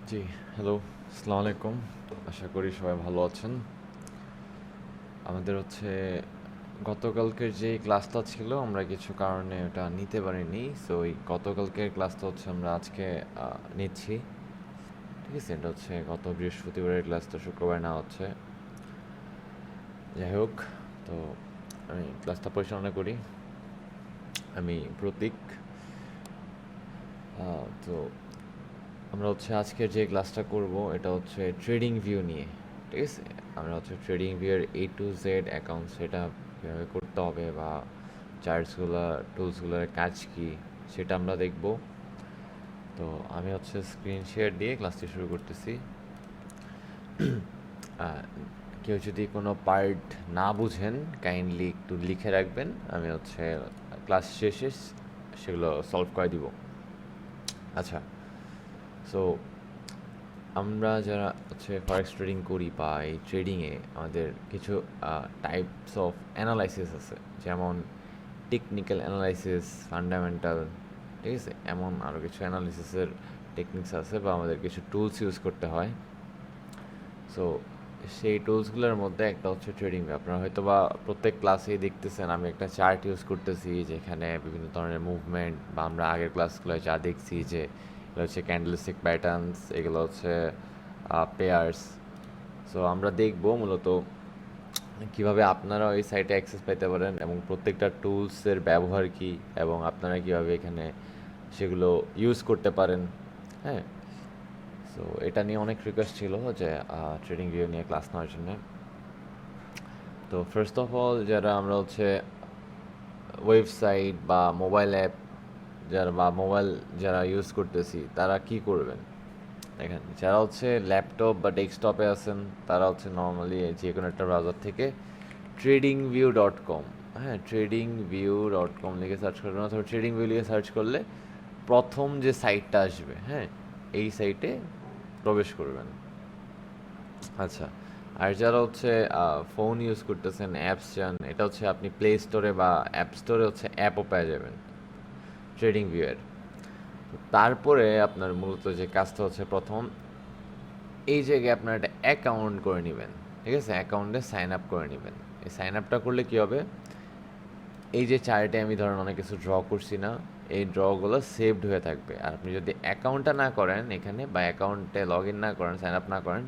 জি, hello, আসসালামু আলাইকুম। আশা করি সবাই ভালো আছেন। আমাদের গতকালকের যে ক্লাসটা ছিল আমরা কিছু কারণে ওটা নিতে পারিনি। সো ওই গতকালকের ক্লাসটা আমরা আজকে নিচ্ছি। ঠিক আছে? এটা গত বৃহস্পতিবারের ক্লাসটা শুক্রবার নেওয়া হচ্ছে। যাই হোক, তো আমি ক্লাসটা পরিচালনা করি। আমি প্রতীক। তো আমরা আজকের যে ক্লাসটা করব এটা ট্রেডিং ভিউ নিয়ে। ঠিক আছে? আমরা ট্রেডিং ভিউয়ের A to Z অ্যাকাউন্ট সেটা কীভাবে করতে হবে বা চার্টসগুলো টুলসগুলোর কাজ কী সেটা আমরা দেখব। তো আমি স্ক্রিন শেয়ার দিয়ে ক্লাসটি শুরু করতেছি। কেউ যদি কোনো পার্ট না বুঝেন কাইন্ডলি একটু লিখে রাখবেন, আমি ক্লাস শেষে সেগুলো সলভ করে দিব। আচ্ছা, সো আমরা যারা ফরেক্স ট্রেডিং করি বা এই ট্রেডিংয়ে আমাদের কিছু টাইপস অফ অ্যানালাইসিস আছে, যেমন টেকনিক্যাল অ্যানালাইসিস, ফান্ডামেন্টাল। ঠিক আছে? এমন আরও কিছু অ্যানালিসিসের টেকনিক্স আছে বা আমাদের কিছু টুলস ইউজ করতে হয়। সো সেই টুলসগুলোর মধ্যে একটা ট্রেডিং ভিউ। আপনারা হয়তো বা প্রত্যেক ক্লাসেই দেখতেছেন আমি একটা চার্ট ইউজ করতেছি, যেখানে বিভিন্ন ধরনের মুভমেন্ট বা আমরা আগের ক্লাসগুলোয় যা দেখছি যে এগুলো ক্যান্ডেলস্টিক প্যাটার্নস, এগুলো পেয়ার্স। সো আমরা দেখব মূলত কীভাবে আপনারা ওই সাইটে অ্যাক্সেস পেতে পারেন এবং প্রত্যেকটা টুলসের ব্যবহার কী এবং আপনারা কীভাবে এখানে সেগুলো ইউজ করতে পারেন। হ্যাঁ, সো এটা নিয়ে অনেক রিকোয়েস্ট ছিল যে ট্রেডিং ভিউ নিয়ে ক্লাস নেওয়ার জন্য। তো ফার্স্ট অফ অল যারা আমরা ওয়েবসাইট বা মোবাইল অ্যাপ মোবাইল যারা ইউজ করতেছি তারা কি করবেন দেখেন। যারা ল্যাপটপ বা ডেস্কটপে আছেন তারা নর্মালি যে কোনো একটা ব্রাউজার থেকে tradingview.com, হ্যাঁ, tradingview.com লিখে সার্চ করবেন অথবা ট্রেডিং ভিউ লিখে সার্চ করলে প্রথম যে সাইটটা আসবে, হ্যাঁ, এই সাইটে প্রবেশ করবেন। আচ্ছা, আর যারা ফোন ইউজ করতেছেন, অ্যাপস চান, এটা আপনি প্লে স্টোরে বা অ্যাপ স্টোরে অ্যাপও পেয়ে যাবেন ট্রেডিং ভিউয়ের। তারপরে আপনার মূলত যে কাজটা প্রথম এই জায়গায় আপনার একটা অ্যাকাউন্ট করে নেবেন। ঠিক আছে? অ্যাকাউন্টে সাইন আপ করে নেবেন। এই সাইন আপটা করলে কী হবে, এই যে চার্টে আমি ধরেন অনেক কিছু ড্র করছি না, এই ড্রগুলো সেভড হয়ে থাকবে। আর আপনি যদি অ্যাকাউন্টটা না করেন এখানে বা অ্যাকাউন্টে লগ ইন না করেন, সাইন আপ না করেন,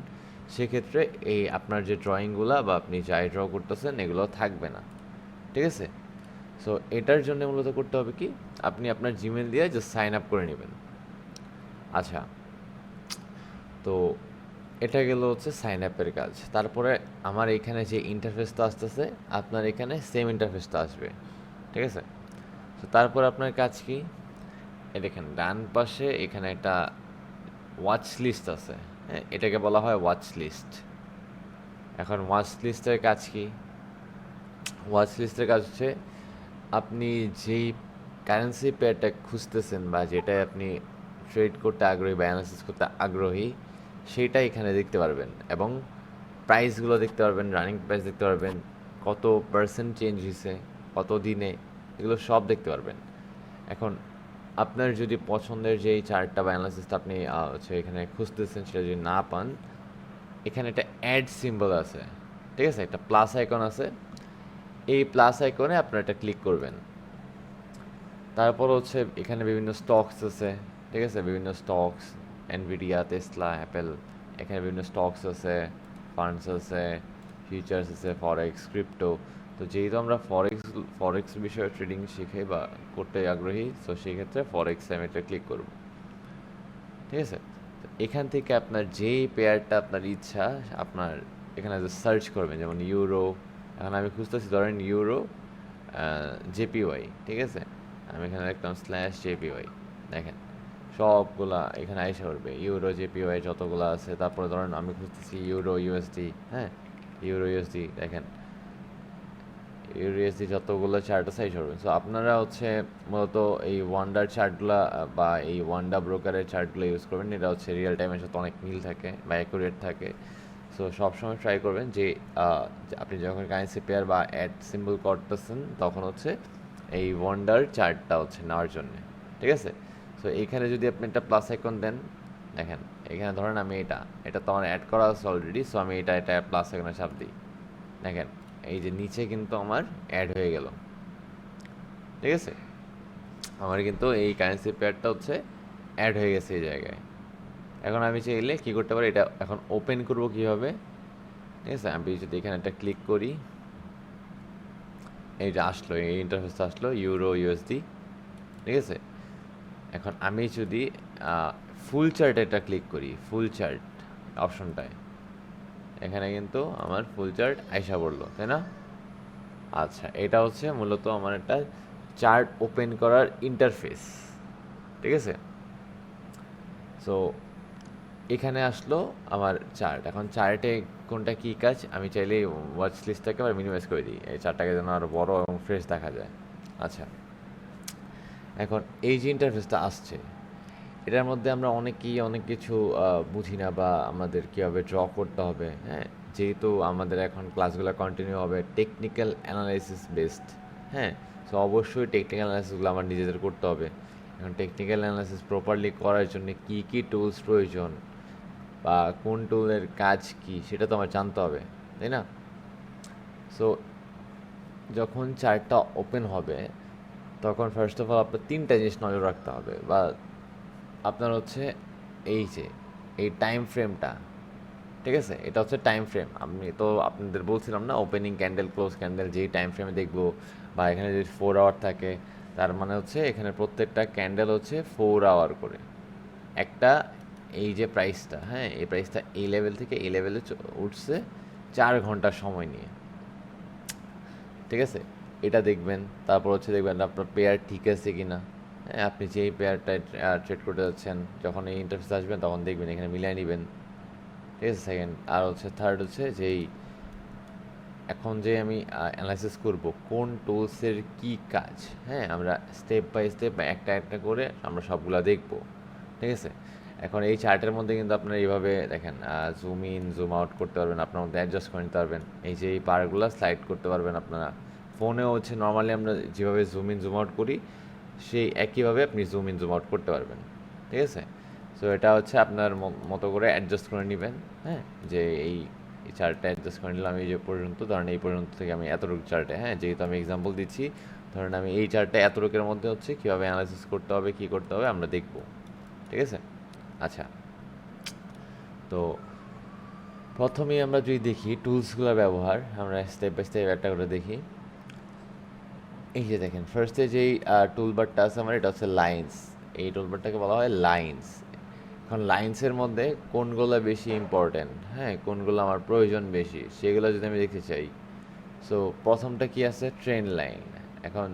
সেক্ষেত্রে এই আপনার যে ড্রয়িংগুলো বা আপনি যাই ড্র করতেছেন এগুলো থাকবে না। ঠিক আছে? সো এটার জন্য মূলত করতে হবে কি, আপনি আপনার জিমেল দিয়ে জাস্ট সাইন আপ করে নেবেন। আচ্ছা, তো এটা গেল সাইন আপের কাজ। তারপরে আমার এখানে যে ইন্টারফেসটা আসতেছে আপনার এখানে সেম ইন্টারফেসটা আসবে। ঠিক আছে? তো তারপর আপনার কাজ কি, এই দেখেন ডান পাশে এখানে একটা ওয়াচ লিস্ট আছে, হ্যাঁ, এটাকে বলা হয় ওয়াচ লিস্ট। এখন ওয়াচ লিস্টের কাজ কি, ওয়াচ লিস্টের কাজ আপনি যেই কারেন্সি পেয়ারটা খুঁজতেছেন বা যেটাই আপনি ট্রেড করতে আগ্রহী বা অ্যানালিসিস করতে আগ্রহী সেইটা এখানে দেখতে পারবেন এবং প্রাইসগুলো দেখতে পারবেন, রানিং প্রাইস দেখতে পারবেন, কত পার্সেন্ট চেঞ্জ হয়েছে, কত দিনে, এগুলো সব দেখতে পারবেন। এখন আপনার যদি পছন্দের যেই চার্টটা বা অ্যানালিসিসটা আপনি এখানে খুঁজতেছেন সেটা যদি না পান, এখানে একটা অ্যাড সিম্বল আছে। ঠিক আছে? একটা প্লাস আইকন আছে, এই প্লাস আইকনে আপনারা এটা ক্লিক করবেন। তারপর এখানে বিভিন্ন স্টকস আছে। ঠিক আছে? বিভিন্ন স্টকস, এনভিডিয়া, টেসলা, অ্যাপেল, এখানে বিভিন্ন স্টকস আছে, ফান্ডস আছে, ফিউচার্স আছে, ফরেক্স, ক্রিপ্টো। তো যেহেতু আমরা ফরেক্স বিষয়ে ট্রেডিং শিখে বা করতে আগ্রহী, তো সেই ক্ষেত্রে ফরেক্সে আমি এটা ক্লিক করব। ঠিক আছে? এখান থেকে আপনার যেই পেয়ারটা আপনার ইচ্ছা আপনার এখানে সার্চ করবেন, যেমন ইউরো। এখন আমি খুঁজতেছি ধরেন ইউরো জেপিওয়াই। ঠিক আছে? আমি এখানে লিখলাম /JPY। দেখেন সবগুলা এখানে আইসা করবে, ইউরো জেপিওয়াই যতগুলো আছে। তারপরে ধরেন আমি খুঁজতেছি ইউরো ইউএসডি, হ্যাঁ, ইউরো ইউএসডি, দেখেন ইউরো ইউএসডি যতগুলো চার্ট আছে আইসা করবেন। সো আপনারা মূলত এই ওয়ান্ডার চার্টগুলা বা এই ওয়ান্ডা ব্রোকারের চার্টগুলো ইউজ করবেন। এটা রিয়েল টাইমের সাথে অনেক মিল থাকে বা অ্যাকুরেট থাকে। সো সবসময় ট্রাই করবেন যে আপনি যখন কারেন্সি পেয়ার বা অ্যাড সিম্বল করতেছেন তখন এই ওয়ান্ডার চার্টটা নেওয়ার জন্য। ঠিক আছে? সো এইখানে যদি আপনি একটা প্লাস আইকন দেন, দেখেন এখানে ধরেন আমি এটা তো আমার অ্যাড করা আছে অলরেডি, সো আমি এটা প্লাস এখানে চাপ দিই, দেখেন এই যে নিচে কিন্তু আমার অ্যাড হয়ে গেল, ঠিক আছে, আমার কিন্তু এই কারেন্সি পেয়ারটা হচ্ছে অ্যাড হয়ে গেছে এই জায়গায়। এখন আমি চাইলে কী করতে পারি, এটা এখন ওপেন করব কীভাবে, ঠিক আছে, আমি যদি এখানে একটা ক্লিক করি, এইটা আসলো, এই ইন্টারফেসটা আসলো ইউরো ইউএসডি, ঠিক আছে। এখন আমি যদি ফুল চার্ট এটা ক্লিক করি, ফুল চার্ট অপশনটায়, এখানে কিন্তু আমার ফুল চার্ট আইসা পড়লো, তাই না? আচ্ছা, এটা হচ্ছে মূলত আমার একটা চার্ট ওপেন করার ইন্টারফেস, ঠিক আছে। সো এখানে আসলো আমার চার্ট। এখন চার্টে কোনটা কী কাজ, আমি চাইলে ওয়াচ লিস্টটাকে আবার মিনিমাইজ করে দিই, এই চার্টটাকে যেন আরও বড় এবং ফ্রেশ দেখা যায়। আচ্ছা, এখন এই যে ইন্টারফেসটা আসছে, এটার মধ্যে আমরা অনেকেই অনেক কিছু বুঝি না, বা আমাদের কীভাবে ড্র করতে হবে, হ্যাঁ, যেহেতু আমাদের এখন ক্লাসগুলো কন্টিনিউ হবে টেকনিক্যাল অ্যানালাইসিস বেসড, হ্যাঁ, সো অবশ্যই টেকনিক্যাল অ্যানালাইসিসগুলো আমার নিজেদের করতে হবে। এখন টেকনিক্যাল অ্যানালাইসিস প্রপারলি করার জন্য কী কী টুলস প্রয়োজন বা কোন টুলের কাজ কী সেটা তো আমার জানতে হবে, তাই না? সো যখন চার্টটা ওপেন হবে তখন ফার্স্ট অফ অল আপনার তিনটা জিনিস নজর রাখতে হবে, বা আপনার হচ্ছে এই যে এই টাইম ফ্রেমটা, ঠিক আছে, এটা হচ্ছে টাইম ফ্রেম। আমি তো আপনাদের বলছিলাম না, ওপেনিং ক্যান্ডেল ক্লোজ ক্যান্ডেল যেই টাইম ফ্রেমে দেখবো, বা এখানে যদি 4 আওয়ার থাকে তার মানে হচ্ছে এখানে প্রত্যেকটা ক্যান্ডেল হচ্ছে 4 আওয়ার করে একটা, এই যে প্রাইসটা, হ্যাঁ, এই প্রাইসটা এই লেভেল থেকে এই লেভেলে উঠছে 4 ঘন্টা সময় নিয়ে, ঠিক আছে, এটা দেখবেন। তারপর হচ্ছে দেখবেন আপনার পেয়ার ঠিক আছে কি না, হ্যাঁ, আপনি যেই পেয়ারটায় ট্রেড করতে যাচ্ছেন যখন এই ইন্টারফেস আসবেন তখন দেখবেন এখানে মিলাই নেবেন, ঠিক আছে, সেকেন্ড। আর হচ্ছে থার্ড হচ্ছে যেই এখন যে আমি অ্যানালাইসিস করব কোন টুলসের কি কাজ, হ্যাঁ, আমরা স্টেপ বাই স্টেপ একটা একটা করে আমরা সবগুলা দেখব, ঠিক আছে। এখন এই চার্টের মধ্যে কিন্তু আপনারা এইভাবে দেখেন জুম ইন জুম আউট করতে পারবেন, আপনার মধ্যে অ্যাডজাস্ট করে নিতে পারবেন, এই যে এই পারগুলো স্লাইড করতে পারবেন আপনারা। ফোনেও হচ্ছে নর্মালি আমরা যেভাবে জুম ইন জুম আউট করি সেই একইভাবে আপনি জুম ইন জুম আউট করতে পারবেন, ঠিক আছে। সো এটা হচ্ছে আপনার মতো করে অ্যাডজাস্ট করে নেবেন, হ্যাঁ, যে এই চার্টটা অ্যাডজাস্ট করে নিলাম এই যে পর্যন্ত, ধরেন এই পর্যন্ত থেকে আমি এতটুকু চার্টে, হ্যাঁ, যেহেতু আমি এক্সাম্পল দিচ্ছি, ধরেন আমি এই চার্টটা এতটুকুর মধ্যে হচ্ছে কীভাবে অ্যানালাইসিস করতে হবে কী করতে হবে আমরা দেখব, ঠিক আছে। আচ্ছা, তো প্রথমেই আমরা যদি দেখি টুলসগুলোর ব্যবহার, আমরা স্টেপ বাই স্টেপ একটা করে দেখি। এই যে দেখেন ফার্স্টে যেই টুলবারটা আছে আমার, এটা হচ্ছে লাইন্স, এই টুলবারটাকে বলা হয় লাইন্স। এখন লাইন্সের মধ্যে কোনগুলো বেশি ইম্পর্ট্যান্ট, হ্যাঁ, কোনগুলো আমার প্রয়োজন বেশি সেগুলো যদি আমি দেখতে চাই, সো প্রথমটা কি আছে, ট্রেন্ড লাইন। এখন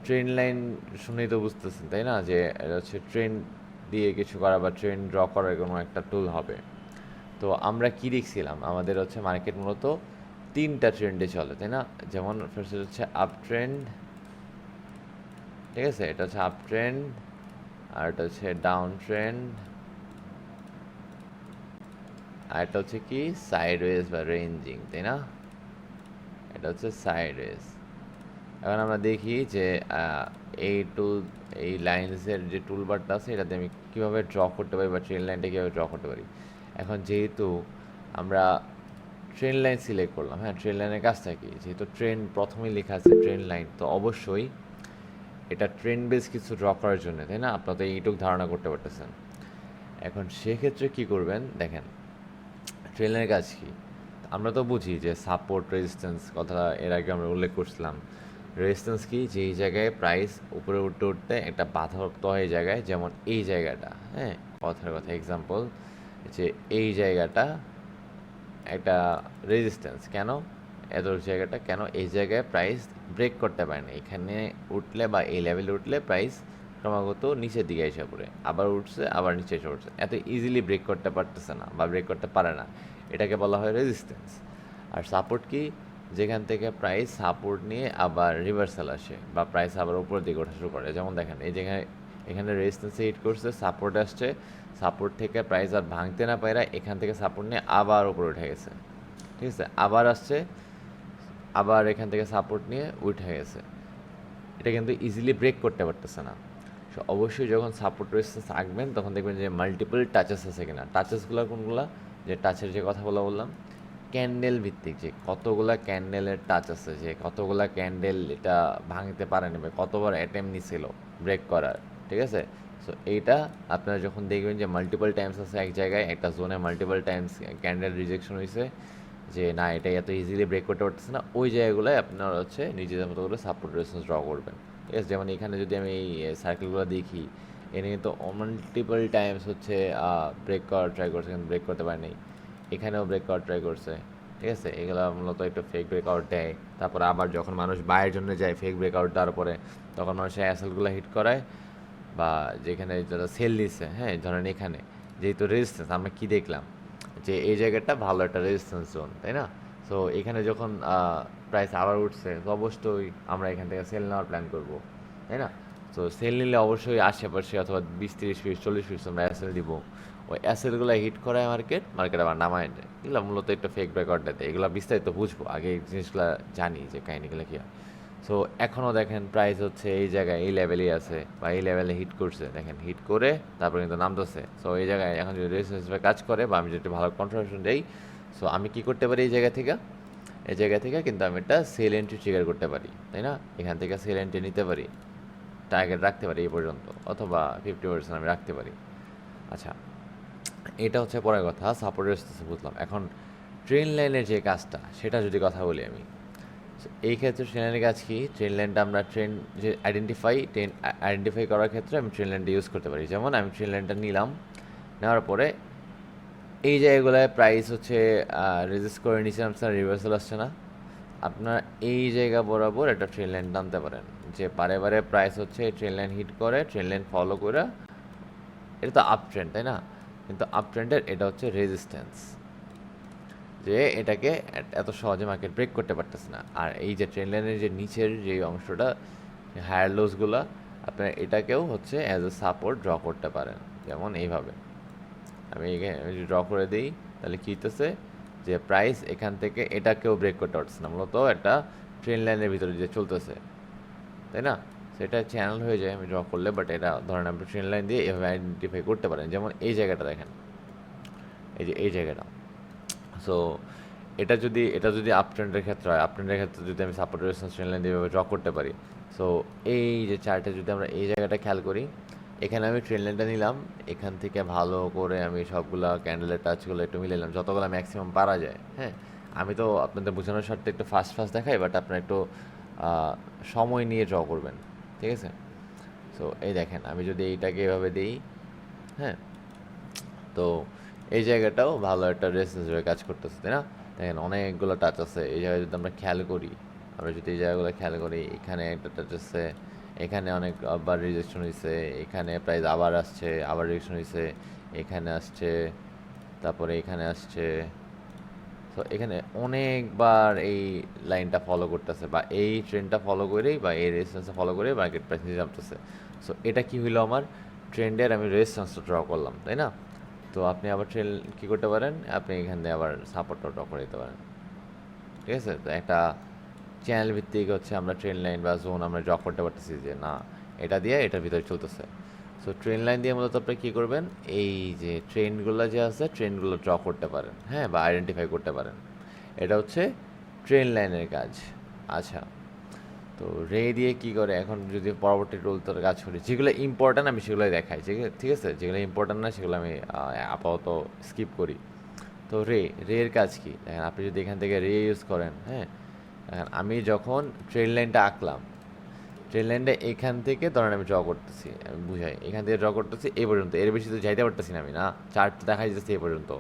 ট্রেন্ড লাইন শুনেই তো বুঝতেছেন, তাই না, যে এটা হচ্ছে ট্রেন্ড দিয়ে কিছু করা বা ট্রেন্ড ড্র করার কোনো একটা টুল হবে। তো আমরা কি দেখছিলাম, আমাদের হচ্ছে মার্কেট মূলত তিনটা ট্রেন্ডে চলে, তাই না, যেমন ফার্স্ট হচ্ছে আপ ট্রেন্ড, ঠিক আছে, এটা হচ্ছে আপ ট্রেন্ড, আর এটা হচ্ছে ডাউন ট্রেন্ড, আর এটা হচ্ছে কি সাইডওয়েজ বা রেঞ্জিং, তাই না, এটা হচ্ছে সাইডওয়েজ। এখন আমরা দেখি যে এই লাইন্সের যে টুলবারটা আছে এটাতে আমি কীভাবে ড্র করতে পারি বা ট্রেন লাইনটা কীভাবে ড্র করতে পারি। এখন যেহেতু আমরা ট্রেন লাইন সিলেক্ট করলাম, হ্যাঁ, ট্রেন লাইনের কাজটা কি, যেহেতু ট্রেন প্রথমেই লেখা আছে ট্রেন লাইন, তো অবশ্যই এটা ট্রেন বেস কিছু ড্র করার জন্য, তাই না, আপনারা তো এইটুকু ধারণা করতে পারতেছেন। এখন সেক্ষেত্রে কী করবেন, দেখেন ট্রেনের কাজ কি, আমরা তো বুঝি যে সাপোর্ট রেজিস্ট্যান্স কথা এর আগে আমরা উল্লেখ করছিলাম। রেজিস্ট্যান্স কি, যেই জায়গায় প্রাইস উপরে উঠতে উঠতে একটা বাধাপ্রাপ্ত হয় জায়গায়, যেমন এই জায়গাটা, হ্যাঁ, কথার কথা এক্সাম্পল, যে এই জায়গাটা একটা রেজিস্ট্যান্স, কেন এত জায়গাটা, কেন এই জায়গায় প্রাইস ব্রেক করতে পারে না, এখানে উঠলে বা এই লেভেলে উঠলে প্রাইস ক্রমাগত নিচের দিকে এসে পড়ে, আবার উঠছে আবার নিচে এসে উঠছে, এত ইজিলি ব্রেক করতে পারতেছে না বা ব্রেক করতে পারে না, এটাকে বলা হয় রেজিস্ট্যান্স। আর সাপোর্ট কি, যেখান থেকে প্রাইস সাপোর্ট নিয়ে আবার রিভার্সাল আসে বা প্রাইস আবার উপরের দিকে ওঠা শুরু করে, যেমন দেখেন এই জায়গায় এখানে রেজিস্ট্যান্সে হিট করছে, সাপোর্ট আসছে, সাপোর্ট থেকে প্রাইস আর ভাঙতে না পায়রা এখান থেকে সাপোর্ট নিয়ে আবার উপরে উঠে গেছে, ঠিক আছে, আবার আসছে, আবার এখান থেকে সাপোর্ট নিয়ে উঠে গেছে, এটা কিন্তু ইজিলি ব্রেক করতে পারতেছে না। সো অবশ্যই যখন সাপোর্ট রেজিস্ট্যান্স আঁকবেন তখন দেখবেন যে মাল্টিপল টাচেস আছে কিনা। টাচেসগুলো কোনগুলা, যে টাচের যে কথাগুলো বললাম, ক্যান্ডেল ভিত্তিক যে কতগুলা ক্যান্ডেলের টাচ আছে, যে কতগুলা ক্যান্ডেল এটা ভাঙতে পারেনি বা কতবার অ্যাটেম্প নিছিল ব্রেক করার, ঠিক আছে। সো এইটা আপনারা যখন দেখবেন যে মাল্টিপল টাইমস আছে এক জায়গায় একটা জোনে মাল্টিপল টাইমস ক্যান্ডেল রিজেকশন হয়েছে, যে না এটা এত ইজিলি ব্রেক করতে পারতেছে না, ওই জায়গাগুলোয় আপনারা হচ্ছে নিজেদের মতো করে সাপোর্ট রেজিস্ট্যান্স ড্র করবেন, ঠিক আছে। যেমন এখানে যদি আমি এই সার্কেলগুলো দেখি, এনে কিন্তু মাল্টিপল টাইমস হচ্ছে ব্রেক করার ট্রাই করছে কিন্তু ব্রেক করতে পারেনি। এখানেও ব্রেক করার ট্রাই করছে, ঠিক আছে। এগুলো মূলত একটু ফেক ব্রেকআউট দেয়। তারপরে আবার যখন মানুষ বায়ের জন্য যায় ফেক ব্রেকআউট দেওয়ার পরে, তখন মানুষ অ্যাসেলগুলো হিট করায়, বা যেখানে যারা সেল দিচ্ছে, হ্যাঁ ধরেন এখানে যেহেতু রেজিস্ট্যান্স আমরা কি দেখলাম যে এই জায়গাটা ভালো একটা রেজিস্ট্যান্স জোন, তাই না। সো এখানে যখন প্রাইস আবার উঠছে তো অবশ্যই আমরা এখান থেকে সেল নেওয়ার প্ল্যান করব, তাই না। তো সেল নিলে অবশ্যই আশেপাশে অথবা 20-30 পিস 40 পিস আমরা অ্যাসেল দিব। ওই অ্যাসেলগুলো হিট করায় মার্কেট আবার নামায় দেয়। এগুলো মূলত একটা ফেক রেকর্ড দেয়। এগুলো বিস্তারিত বুঝবো, আগে এই জিনিসগুলো জানি যে কাহিনিগুলো কী হয়। সো এখনও দেখেন প্রাইস হচ্ছে এই জায়গায় এই লেভেলেই আছে, বা এই লেভেলে হিট করছে, দেখেন হিট করে তারপরে কিন্তু নামতেছে। সো এই জায়গায় এখন যদি রেজিস্ট্যান্স কাজ করে বা আমি যদি ভালো কনফার্মেশন দেই, সো আমি কি করতে পারি এই জায়গা থেকে কিন্তু আমি একটা সেল এন্ট্রি ট্রিগার করতে পারি, তাই না। এখান থেকে সেল এন্ট্রি নিতে পারি, টার্গেট রাখতে পারি এই পর্যন্ত, অথবা 50% আমি রাখতে পারি। আচ্ছা, এটা হচ্ছে পরের কথা, সাপোর্ট রেজিস্ট্যান্স বুঝলাম। এখন ট্রেন লাইনের যে কাজটা সেটা যদি কথা বলি আমি, এই ক্ষেত্রে ট্রেন লাইনের কাজ কি, ট্রেন লাইনটা আমরা ট্রেন যে আইডেন্টিফাই করার ক্ষেত্রে আমি ট্রেন লাইনটা ইউজ করতে পারি। যেমন আমি ট্রেন লাইনটা নিলাম, নেওয়ার পরে এই জায়গাগুলোয় প্রাইস হচ্ছে রেজিস্ট করে নিচে নামছে, রিভার্সাল আসছে না, আপনার এই জায়গা বরাবর একটা ট্রেন লাইন টানতে পারেন, যে বারে বারে প্রাইস হচ্ছে ট্রেন লাইন হিট করে ট্রেন লাইন ফলো করে, এটা তো আপ ট্রেন্ড, তাই না। কিন্তু আপ ট্রেন্ডের এটা হচ্ছে রেজিস্ট্যান্স, যে এটাকে এত সহজে মার্কেট ব্রেক করতে পারতেছে না। আর এই যে ট্রেন লাইনের যে নিচের যে অংশটা হায়ার লোসগুলো, আপনার এটাকেও হচ্ছে অ্যাজ এ সাপোর্ট ড্র করতে পারেন। যেমন এইভাবে আমি যদি ড্র করে দিই, তাহলে কী হইতেছে যে প্রাইস এখান থেকে এটাকেও ব্রেক করতে পারতেছে না, মূলত একটা ট্রেন লাইনের ভিতরে যে চলতেছে, তাই না। সেটা চ্যানেল হয়ে যায় আমি ড্র করলে, বাট এটা ধরেন আপনি ট্রেন লাইন দিয়ে এভাবে আইডেন্টিফাই করতে পারেন। যেমন এই জায়গাটা দেখেন, এই যে এই জায়গাটা। সো এটা যদি আপ ট্রেন্ডের ক্ষেত্রে হয়, আপ ট্রেন্ডের ক্ষেত্রে যদি আমি সাপোর্ট রেজিস্ট্যান্স ট্রেন লাইন দিয়ে ড্র করতে পারি, সো এই যে চার্টে যদি আমরা এই জায়গাটা খেয়াল করি, এখানে আমি ট্রেন লাইনটা নিলাম, এখান থেকে ভালো করে আমি সবগুলা ক্যান্ডেলের টাচগুলো একটু মিলে নিলাম, যতগুলো ম্যাক্সিমাম পারা যায়। হ্যাঁ, আমি তো আপনাদের বোঝানোর স্বার্থে একটু ফাস্ট দেখাই, বাট আপনার একটু সময় নিয়ে ড্র করবেন, ঠিক আছে। সো এই দেখেন আমি যদি এইটাকে এভাবে দিই, হ্যাঁ, তো এই জায়গাটাও ভালো একটা রেসেন্স হয়ে কাজ করতেছে, তাই না। দেখেন অনেকগুলো টাচ আছে এই জায়গায়, যদি আমরা খেয়াল করি, আমরা যদি এই জায়গাগুলো খেয়াল করি, এখানে একটা টাচ আছে, এখানে অনেক আবার রিজেকশন হয়েছে, এখানে প্রাইস আবার আসছে, আবার রিজেকশন হয়েছে, এখানে আসছে, তারপরে এখানে আসছে। তো এখানে অনেকবার এই লাইনটা ফলো করতেছে, বা এই ট্রেন্ডটা ফলো করেই বা এই রেজিস্ট্যান্সটা ফলো করে মার্কেট প্রাইস নিয়ে যাচ্ছে। সো এটা কি হইলো, আমার ট্রেন্ডের আমি রেজিস্ট্যান্সটা ড্র করলাম, তাই না। তো আপনি আবার ট্রেন কী করতে পারেন, আপনি এখান দিয়ে আবার সাপোর্টটা ড্র করে দিতে পারেন, ঠিক আছে। তো একটা চ্যানেল ভিত্তিক হচ্ছে আমরা ট্রেন লাইন বা জোন আমরা ড্র করতে পারতেছি, যে না এটা দিয়ে এটার ভিতরে চলতেছে। সো ট্রেন লাইন দিয়ে মূলত আপনি কী করবেন, এই যে ট্রেনগুলো যে আছে ট্রেনগুলো ড্র করতে পারেন, হ্যাঁ, বা আইডেন্টিফাই করতে পারেন। এটা হচ্ছে ট্রেন লাইনের কাজ। আচ্ছা, তো রে দিয়ে কী করে, এখন যদি পরবর্তী রুলটার কাজ করি, যেগুলো ইম্পর্ট্যান্ট আমি সেগুলোই দেখাই, ঠিক আছে। যেগুলো ইম্পর্ট্যান্ট না সেগুলো আমি আপাতত স্কিপ করি। তো রের কাজ কি দেখেন, আপনি যদি এখান থেকে রে ইউজ করেন, হ্যাঁ, দেখেন আমি যখন ট্রেন লাইনটা আঁকলাম, ট্রেন লাইনটা এখান থেকে ধরেন আমি ড্র করতেছি, আমি বুঝাই, এখান থেকে ড্র করতেছি এই পর্যন্ত, এর বেশি তো যাইতে পারতেছি না আমি, না চার্ট দেখা যাচ্ছে এই পর্যন্ত।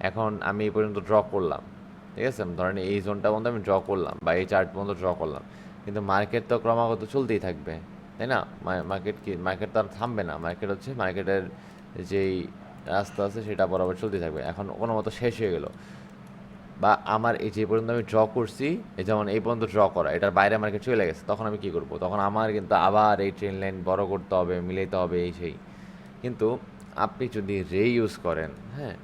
এখন আমি এই পর্যন্ত ড্র করলাম, ঠিক আছে, ধরেন এই জোনটা পর্যন্ত আমি ড্র করলাম বা এই চার্ট পর্যন্ত ড্র করলাম, কিন্তু মার্কেট তো ক্রমাগত চলতেই থাকবে, তাই না। মার্কেট তো আর থামবে না, মার্কেটের যেই রাস্তা আছে সেটা বরাবর চলতেই থাকবে। এখন কোনো মতো শেষ হয়ে গেল, বা আমার এই যে পর্যন্ত আমি ড্র করছি, এই যেমন এই পর্যন্ত ড্র করা, এটার বাইরে মার্কেট চলে গেছে, তখন আমি কী করবো, তখন আমার কিন্তু আবার এই ট্রেন লাইন বড় করতে হবে, মিলাইতে হবে এই সেই। কিন্তু আপনি যদি রে ইউজ করেন, হ্যাঁ,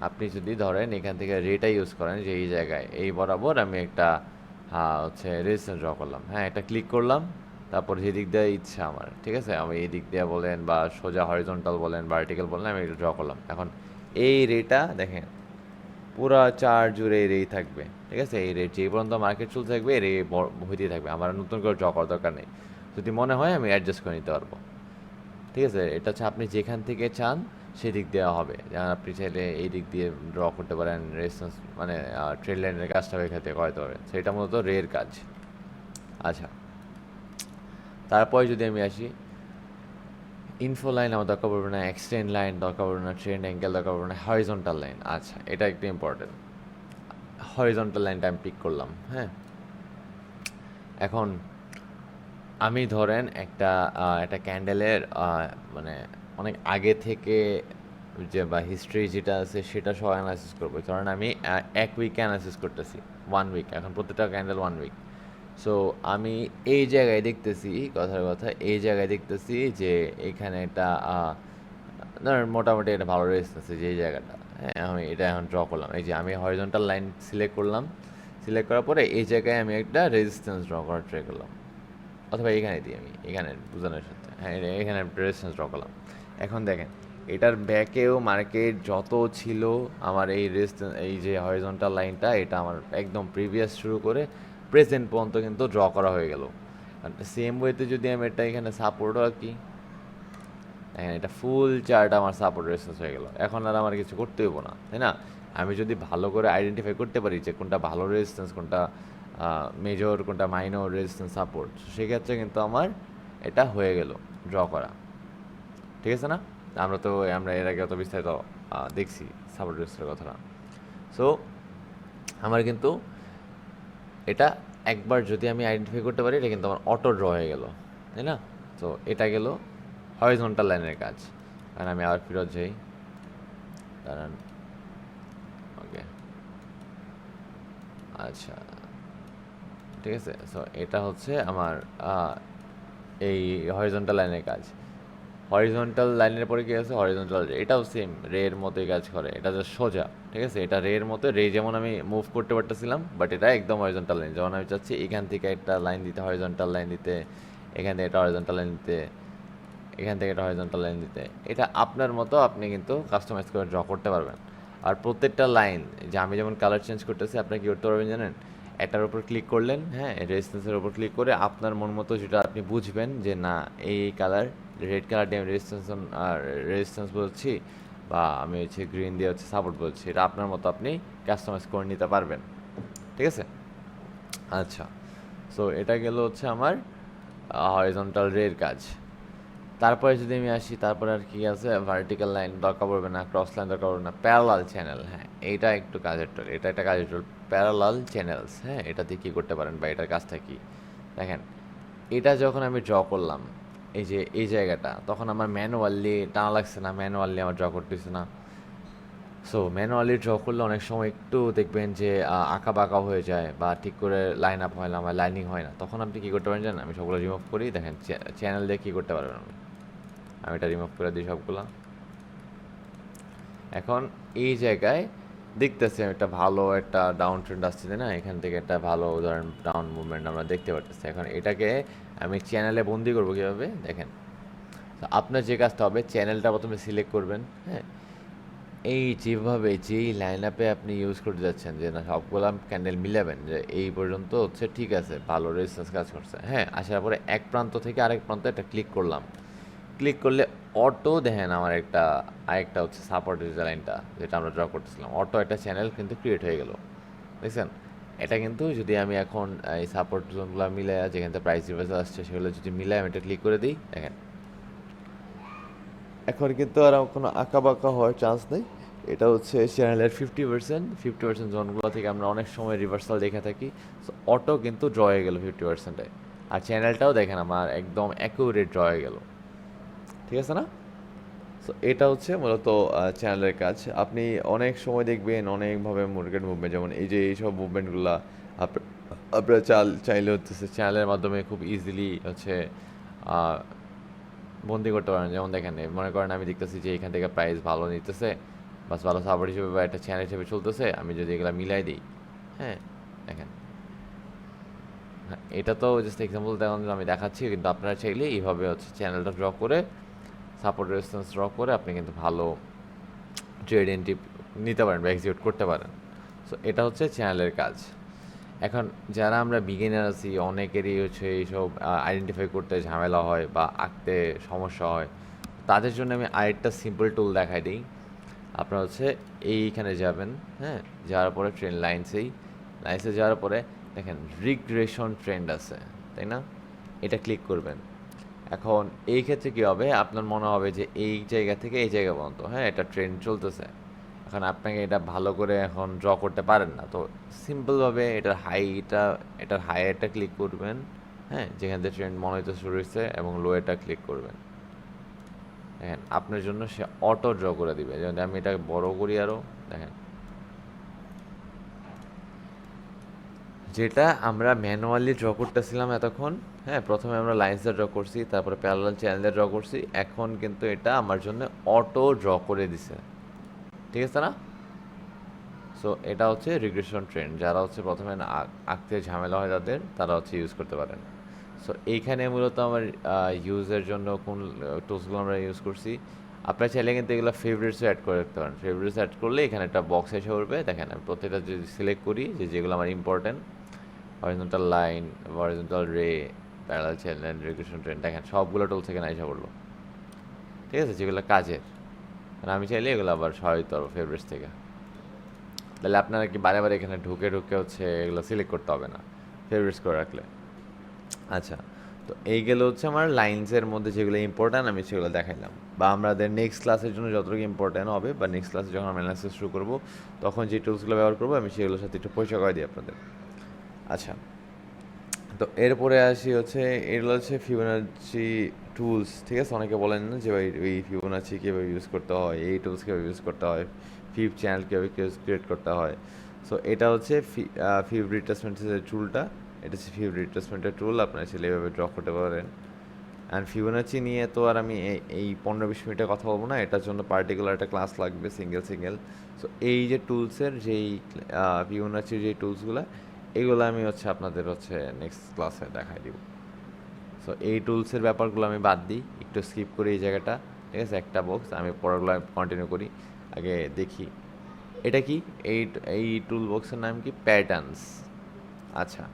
আপনি যদি ধরেন এখান থেকে রেটা ইউজ করেন, যে এই জায়গায় এই বরাবর আমি একটা হচ্ছে রেজিস্ট্যান্স ড্র করলাম, হ্যাঁ, এটা ক্লিক করলাম, তারপর যেদিক দিয়ে ইচ্ছা আমার, ঠিক আছে, আমি এই দিক দিয়ে বলেন বা সোজা হরিজন্টাল বলেন ভার্টিক্যাল বলেন, আমি এটা ড্র করলাম। এখন এই রেটা দেখেন পুরা চার জুড়ে এই রেই থাকবে, ঠিক আছে, এই রে যে পর্যন্ত মার্কেট চলতে থাকবে এই রে হইতেই থাকবে, আমার নতুন করে ড্র করার দরকার নেই। যদি মনে হয় আমি অ্যাডজাস্ট করে নিতে পারবো, ঠিক আছে। এটা হচ্ছে আপনি যেখান থেকে চান সেদিক দেওয়া হবে। যেমন আপনি চাইলে এই দিক দিয়ে ড্র করতে পারেন, রেজিস্ট্যান্স মানে ট্রেড লাইনের কাজটা এখান থেকে করাতে পারেন, সেটা মূলত রের কাজ। আচ্ছা, তারপরে যদি আমি আসি, ইনফো লাইন আমার দরকার পড়বে না, এক্সটেন্ড লাইন দরকার পড়বে না, ট্রেন্ড অ্যাঙ্গেল দরকার পড়বে না, হরিজন্টাল লাইন। আচ্ছা, এটা একটু ইম্পর্টেন্ট। হরিজন্টাল লাইনটা আমি পিক করলাম, হ্যাঁ। এখন আমি ধরেন একটা ক্যান্ডেলের মানে অনেক আগে থেকে যে বা হিস্ট্রি যেটা আছে সেটা সহ অ্যানালাইসিস করবো, কারণ আমি এক উইকে অ্যানালাইসিস করতেছি, 1 উইক, এখন প্রত্যেকটা ক্যান্ডেল 1 উইক। সো আমি এই জায়গায় দেখতেছি, কথার কথা এই জায়গায় দেখতেছি যে এখানে একটা ধরেন মোটামুটি একটা ভালো রেজিস্ট্যান্স আছে যে এই জায়গাটা, হ্যাঁ। আমি এটা এখন ড্র করলাম, এই যে আমি হরিজন্টাল লাইন সিলেক্ট করলাম, সিলেক্ট করার পরে এই জায়গায় আমি একটা রেজিস্ট্যান্স ড্র করার ট্রাই করলাম, অথবা এখানে দিই আমি, এখানে বোঝানোর সাথে, হ্যাঁ, এখানে রেজিস্ট্যান্স ড্র করলাম। এখন দেখেন এটার ব্যাকেও মার্কেট যত ছিল, আমার এই রেজিস্ট্যান্স এই যে হরিজন্টাল লাইনটা এটা আমার একদম প্রিভিয়াস শুরু করে প্রেজেন্ট পর্যন্ত কিন্তু ড্র করা হয়ে গেল। সেম ওয়েতে যদি আমি এটা এখানে সাপোর্টও আঁকি, দেখেন এটা ফুল চার্ট আমার সাপোর্ট রেজিস্ট্যান্স হয়ে গেল। এখন আর আমার কিছু করতে হইব না, তাই না? আমি যদি ভালো করে আইডেন্টিফাই করতে পারি যে কোনটা ভালো রেজিস্ট্যান্স, কোনটা মেজর, কোনটা মাইনর রেজিস্ট্যান্স সাপোর্ট, সেক্ষেত্রে কিন্তু আমার এটা হয়ে গেল ড্র করা, ঠিক আছে না? আমরা এর আগে অত বিস্তারিত দেখছি সাপোর্ট রেজিস্ট্যান্সের কথাটা। সো আমার কিন্তু এটা একবার যদি আমি আইডেন্টিফাই করতে পারি, এটা কিন্তু আমার অটো ড্র হয়ে গেল, তাই না? তো এটা গেল হরিজন্টাল লাইনের কাজ। কারণ আমি আবার ফেরত যাই, কারণ ওকে, আচ্ছা, ঠিক আছে। সো এটা হচ্ছে আমার এই হরিজন্টাল লাইনের কাজ। হরিজন্টাল লাইনের পরে কি আছে, হরিজন্টাল রে, এটাও সেম রের মতোই কাজ করে, এটা জাস্ট সোজা, ঠিক আছে। এটা রের মতো, রে যেমন আমি মুভ করতে পারতেছিলাম, বাট এটা একদম হরিজন্টাল লাইন। যেমন আমি চাচ্ছি এখান থেকে একটা লাইন দিতে, হরিজন্টাল লাইন দিতে, এখান থেকে একটা হরিজন্টাল লাইন দিতে, এখান থেকে একটা হরিজন্টাল লাইন দিতে, এটা আপনার মতো আপনি কিন্তু কাস্টমাইজ করে ড্র করতে পারবেন। আর প্রত্যেকটা লাইন, যে আমি যেমন কালার চেঞ্জ করতেছি, আপনি কি করতে পারবেন জানেন? একটার উপর ক্লিক করলেন, হ্যাঁ, রেজিস্ট্যান্সের উপর ক্লিক করে আপনার মন মতো যেটা আপনি বুঝবেন যে না এই কালার, রেড কালার দিয়ে আমি রেজিস্ট্যান্স বলছি, বা আমি হচ্ছে গ্রিন দিয়ে হচ্ছে সাপোর্ট বলছি, এটা আপনার মতো আপনি কাস্টমাইজ করে নিতে পারবেন, ঠিক আছে। আচ্ছা, সো এটা গেল হচ্ছে আমার হরিজন্টাল রের কাজ। তারপরে যদি আমি আসি, তারপরে আর কি আছে, ভার্টিক্যাল লাইন দরকার পড়বে না, ক্রস লাইন দরকার পড়বে না, প্যারালাল চ্যানেল, হ্যাঁ, এইটা একটু কাজের টুল, এটা একটা কাজের টুল, প্যারালাল চ্যানেলস, হ্যাঁ, এটা দিয়ে কী করতে পারেন বা এটার কাজটা কি দেখেন। এটা যখন আমি ড্র করলাম এই যে এই জায়গাটা, তখন আমার ম্যানুয়ালি টানা লাগছে না, ম্যানুয়ালি আমার ড্র করতেছে না। সো ম্যানুয়ালি ড্র করলে অনেক সময় একটু দেখবেন যে আঁকা বাঁকা হয়ে যায় বা ঠিক করে লাইন আপ হয় না, আমার লাইনিং হয় না, তখন আপনি কী করতে পারেন জানেন? আমি সবগুলো রিমুভ করি, দেখেন চ্যানেল দিয়ে কী করতে পারবেন। আমি এটা রিমুভ করে দিই সবগুলো। এখন এই জায়গায় দেখতেছি আমি একটা ভালো একটা ডাউন ট্রেন্ড আসছে, না, এখান থেকে একটা ভালো উদাহরণ ডাউন মুভমেন্ট আমরা দেখতে পারতেছি। এখন এটাকে আমি চ্যানেলে বন্দি করবো কীভাবে দেখেন। তো আপনার যে কাজটা হবে, চ্যানেলটা প্রথমে সিলেক্ট করবেন, হ্যাঁ। এই যেভাবে যেই লাইন আপে আপনি ইউজ করতে যাচ্ছেন, যে না সবগুলো ক্যান্ডেল মিলাবেন, যে এই পর্যন্ত হচ্ছে ঠিক আছে, ভালো রেজিস্ট্যান্স কাজ করছে, হ্যাঁ। আসার পরে এক প্রান্ত থেকে আরেক প্রান্ত একটা ক্লিক করলাম, ক্লিক করলে অটো দেখেন আমার আরেকটা হচ্ছে সাপোর্ট লাইনটা যেটা আমরা ড্র করতেছিলাম, অটো একটা চ্যানেল কিন্তু ক্রিয়েট হয়ে গেল, দেখছেন? এটা কিন্তু যদি আমি এখন এই সাপোর্ট জোনগুলো মিলাই, যেখান থেকে প্রাইস রিভার্সাল আসছে সেগুলো যদি মিলাই আমি এটা ক্লিক করে দিই, দেখেন এখন কিন্তু আর কোনো আঁকা বাঁকা হওয়ার চান্স নেই। এটা হচ্ছে চ্যানেলের 50% জোনগুলো থেকে আমরা অনেক সময় রিভার্সাল দেখে থাকি। সো অটো কিন্তু ড্র হয়ে গেল 50%-এ, আর চ্যানেলটাও দেখেন আমার একদম অ্যাকুরেট ড্র হয়ে গেল, ঠিক আছে না? সো এটা হচ্ছে মূলত চ্যানেলের কাজ। আপনি অনেক সময় দেখবেন অনেকভাবে মার্কেট মুভমেন্ট, যেমন এই যে এইসব মুভমেন্টগুলো আপনারা চাইলে হচ্ছে চ্যানেলের মাধ্যমে খুব ইজিলি হচ্ছে বন্দি করতে পারেন। যেমন দেখেন, মনে করেন আমি দেখতেছি যে এখান থেকে প্রাইস ভালো নিতেছে, বাস ভালো সাপোর্ট হিসেবে বা একটা চ্যানেল হিসেবে চলতেছে, আমি যদি এগুলো মিলাই দিই, হ্যাঁ, দেখেন হ্যাঁ, এটা তো জাস্ট এক্সাম্পল আমি দেখাচ্ছি, কিন্তু আপনারা চাইলে এইভাবে হচ্ছে চ্যানেলটা ড্র করে সাপোর্ট রেজিস্ট্যান্স ড্র করে আপনি কিন্তু ভালো ট্রেড এন্ট্রি নিতে পারেন বা এক্সিকিউট করতে পারেন। সো এটা হচ্ছে চ্যানেলের কাজ। এখন যারা আমরা বিগিনার আছি, অনেকেরই হচ্ছে এইসব আইডেন্টিফাই করতে ঝামেলা হয় বা আঁকতে সমস্যা হয়, তাদের জন্য আমি আরেকটা সিম্পল টুল দেখাই দিই। আপনারা হচ্ছে এইখানে যাবেন, হ্যাঁ, যাওয়ার পরে ট্রেন্ড লাইন্সে যাওয়ার পরে দেখেন রিগ্রেশন ট্রেন্ড আছে, তাই না? এটা ক্লিক করবেন। এখন এই ক্ষেত্রে কী হবে, আপনার মনে হবে যে এই জায়গা থেকে এই জায়গা পর্যন্ত, হ্যাঁ, এটা ট্রেন্ড চলতেছে। এখন আপনাকে এটা ভালো করে এখন ড্র করতে পারেন না, তো সিম্পলভাবে এটার হাইটা ক্লিক করবেন, হ্যাঁ, যেখান থেকে ট্রেন্ড মনে হতে শুরু হয়েছে, এবং লোয়েটা ক্লিক করবেন। দেখেন আপনার জন্য সে অটো ড্র করে দিবে। যেমন আমি এটা বড় করি আরও, দেখেন যেটা আমরা ম্যানুয়ালি ড্র করতেছিলাম এতক্ষণ, হ্যাঁ, প্রথমে আমরা লাইন্সটা ড্র করছি, তারপরে প্যারালাল চ্যানেলে ড্র করছি, এখন কিন্তু এটা আমার জন্য অটো ড্র করে দিছে, ঠিক আছে না? সো এটা হচ্ছে রিগ্রেশন ট্রেন্ড। যারা হচ্ছে প্রথমে আঁকতে ঝামেলা হয় তারা হচ্ছে ইউজ করতে পারেন। সো এইখানে মূলত আমার ইউজের জন্য কোন টুলসগুলো আমরা ইউজ করছি, আপনারা চাইলে কিন্তু এগুলো ফেভারিটসও অ্যাড করে রাখতে পারেন। ফেভারিটস অ্যাড করলে এখানে একটা বক্স এসে উঠবে, দেখেন আমি প্রত্যেকটা যদি সিলেক্ট করি যেগুলো আমার ইম্পর্টেন্ট, হরিজন্টাল লাইন, হরিজন্টাল রে, প্যারালাল চ্যানেল, রিগ্রেশন ট্রেন্ড, দেখেন সবগুলো টুলস এখানে এসে পড়লো, ঠিক আছে, যেগুলো কাজের। আর আমি চাইলে এগুলো আবার সহায়তা পারবো ফেভারিটস থেকে। তাহলে আপনারা কি বারে বারে এখানে ঢুকে হচ্ছে এগুলো সিলেক্ট করতে হবে না ফেভারিটস করে রাখলে। আচ্ছা, তো এই গেলে হচ্ছে আমার লাইন্সের মধ্যে যেগুলো ইম্পর্ট্যান্ট আমি সেগুলো দেখাইলাম, বা আমাদের নেক্সট ক্লাসের জন্য যতটুকু ইম্পর্ট্যান্ট হবে, বা নেক্সট ক্লাসে যখন আমরা অ্যানালাইসিস শুরু করবো তখন যে টুলসগুলো ব্যবহার করবো আমি সেগুলোর সাথে একটু পরিচয় করে দিই আপনাদের। আচ্ছা, তো এরপরে আসি হচ্ছে এগুলো হচ্ছে ফিবোনাচি টুলস, ঠিক আছে? অনেকে বলেন না যে ভাই এই ফিবোনাচি কীভাবে ইউজ করতে হয়, এই টুলস কীভাবে ইউজ করতে হয়, ফিভ চ্যানেল কীভাবে ক্রিয়েট করতে হয়। সো এটা হচ্ছে ফিভ রিট্রেসমেন্টের টুলটা, এটা হচ্ছে ফিভ রিট্রেসমেন্টের টুল, আপনারা ছেলে এভাবে ড্র করতে পারেন। অ্যান্ড ফিবোনাচি নিয়ে তো আর আমি এই 15-20 মিনিটে কথা বলবো না, এটার জন্য পার্টিকুলার একটা ক্লাস লাগবে সিঙ্গেল। সো এই যে টুলসের যেই ফিবোনাচির যে টুলসগুলো, এগুলো আমি হচ্ছে আপনাদের হচ্ছে নেক্সট ক্লাসে দেখাই দিব। সো এই টুলসের ব্যাপারগুলো আমি বাদ দিই, একটু স্কিপ করি এই জায়গাটা, ঠিক আছে? একটা বক্স আমি পরেরগুলো কন্টিনিউ করি। আগে দেখি এটা কি, এই টুল বক্সের নাম কি? প্যাটার্নস। আচ্ছা,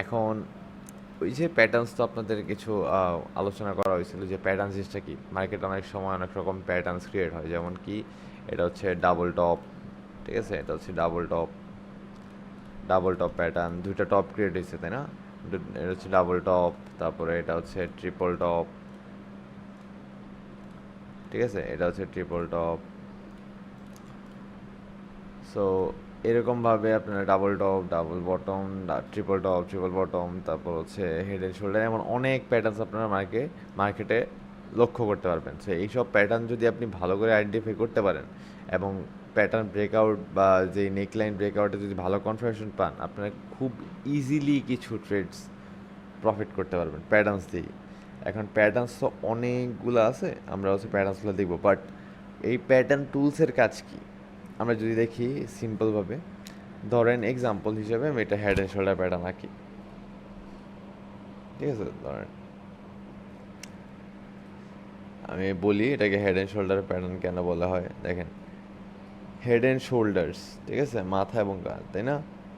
এখন ওই যে প্যাটার্নস তো আপনাদের কিছু আলোচনা করা হয়েছিল যে প্যাটার্ন জিনিসটা কি। মার্কেটে অনেক সময় অনেক রকম প্যাটার্নস ক্রিয়েট হয়, যেমন কি এটা হচ্ছে ডাবল টপ, ঠিক আছে? এটা হচ্ছে ডাবল টপ প্যাটার্ন, দুইটা টপ ক্রিয়েট হয়েছে, তাই না? এটা হচ্ছে ডাবল টপ, তারপরে এটা হচ্ছে ট্রিপল টপ, ঠিক আছে? এটা হচ্ছে ট্রিপল টপ। সো এরকমভাবে আপনারা double top, double bottom, triple top, triple bottom, তারপর হচ্ছে হেড অ্যান্ড শোল্ডার, এমন অনেক প্যাটার্নস আপনারা মার্কেটে লক্ষ্য করতে পারবেন। সো এইসব প্যাটার্ন যদি আপনি ভালো করে আইডেন্টিফাই করতে পারেন, এবং প্যাটার্ন ব্রেকআউট বা যে নেকলাইন ব্রেকআউটে যদি ভালো কনফার্মেশন পান, আপনারা খুব ইজিলি কিছু ট্রেডস প্রফিট করতে পারবেন প্যাটার্নস দিয়েই। এখন প্যাটার্নস তো অনেকগুলো আছে, আমরা হচ্ছে প্যাটার্নসগুলো দেখবো, বাট এই প্যাটার্ন টুলসের কাজ কি আমরা যদি দেখি সিম্পলভাবে, ধরেন এক্সাম্পল হিসেবে আমি এটা হেড অ্যান্ড শোল্ডার প্যাটার্ন আঁকি, ঠিক আছে? ধরেন আমি বলি এটাকে হেড অ্যান্ড শোল্ডার প্যাটার্ন কেন বলা হয়। দেখেন হেড অ্যান্ড শোল্ডার্স, ঠিক আছে, মাথা এবং কাঁধ, তাই না?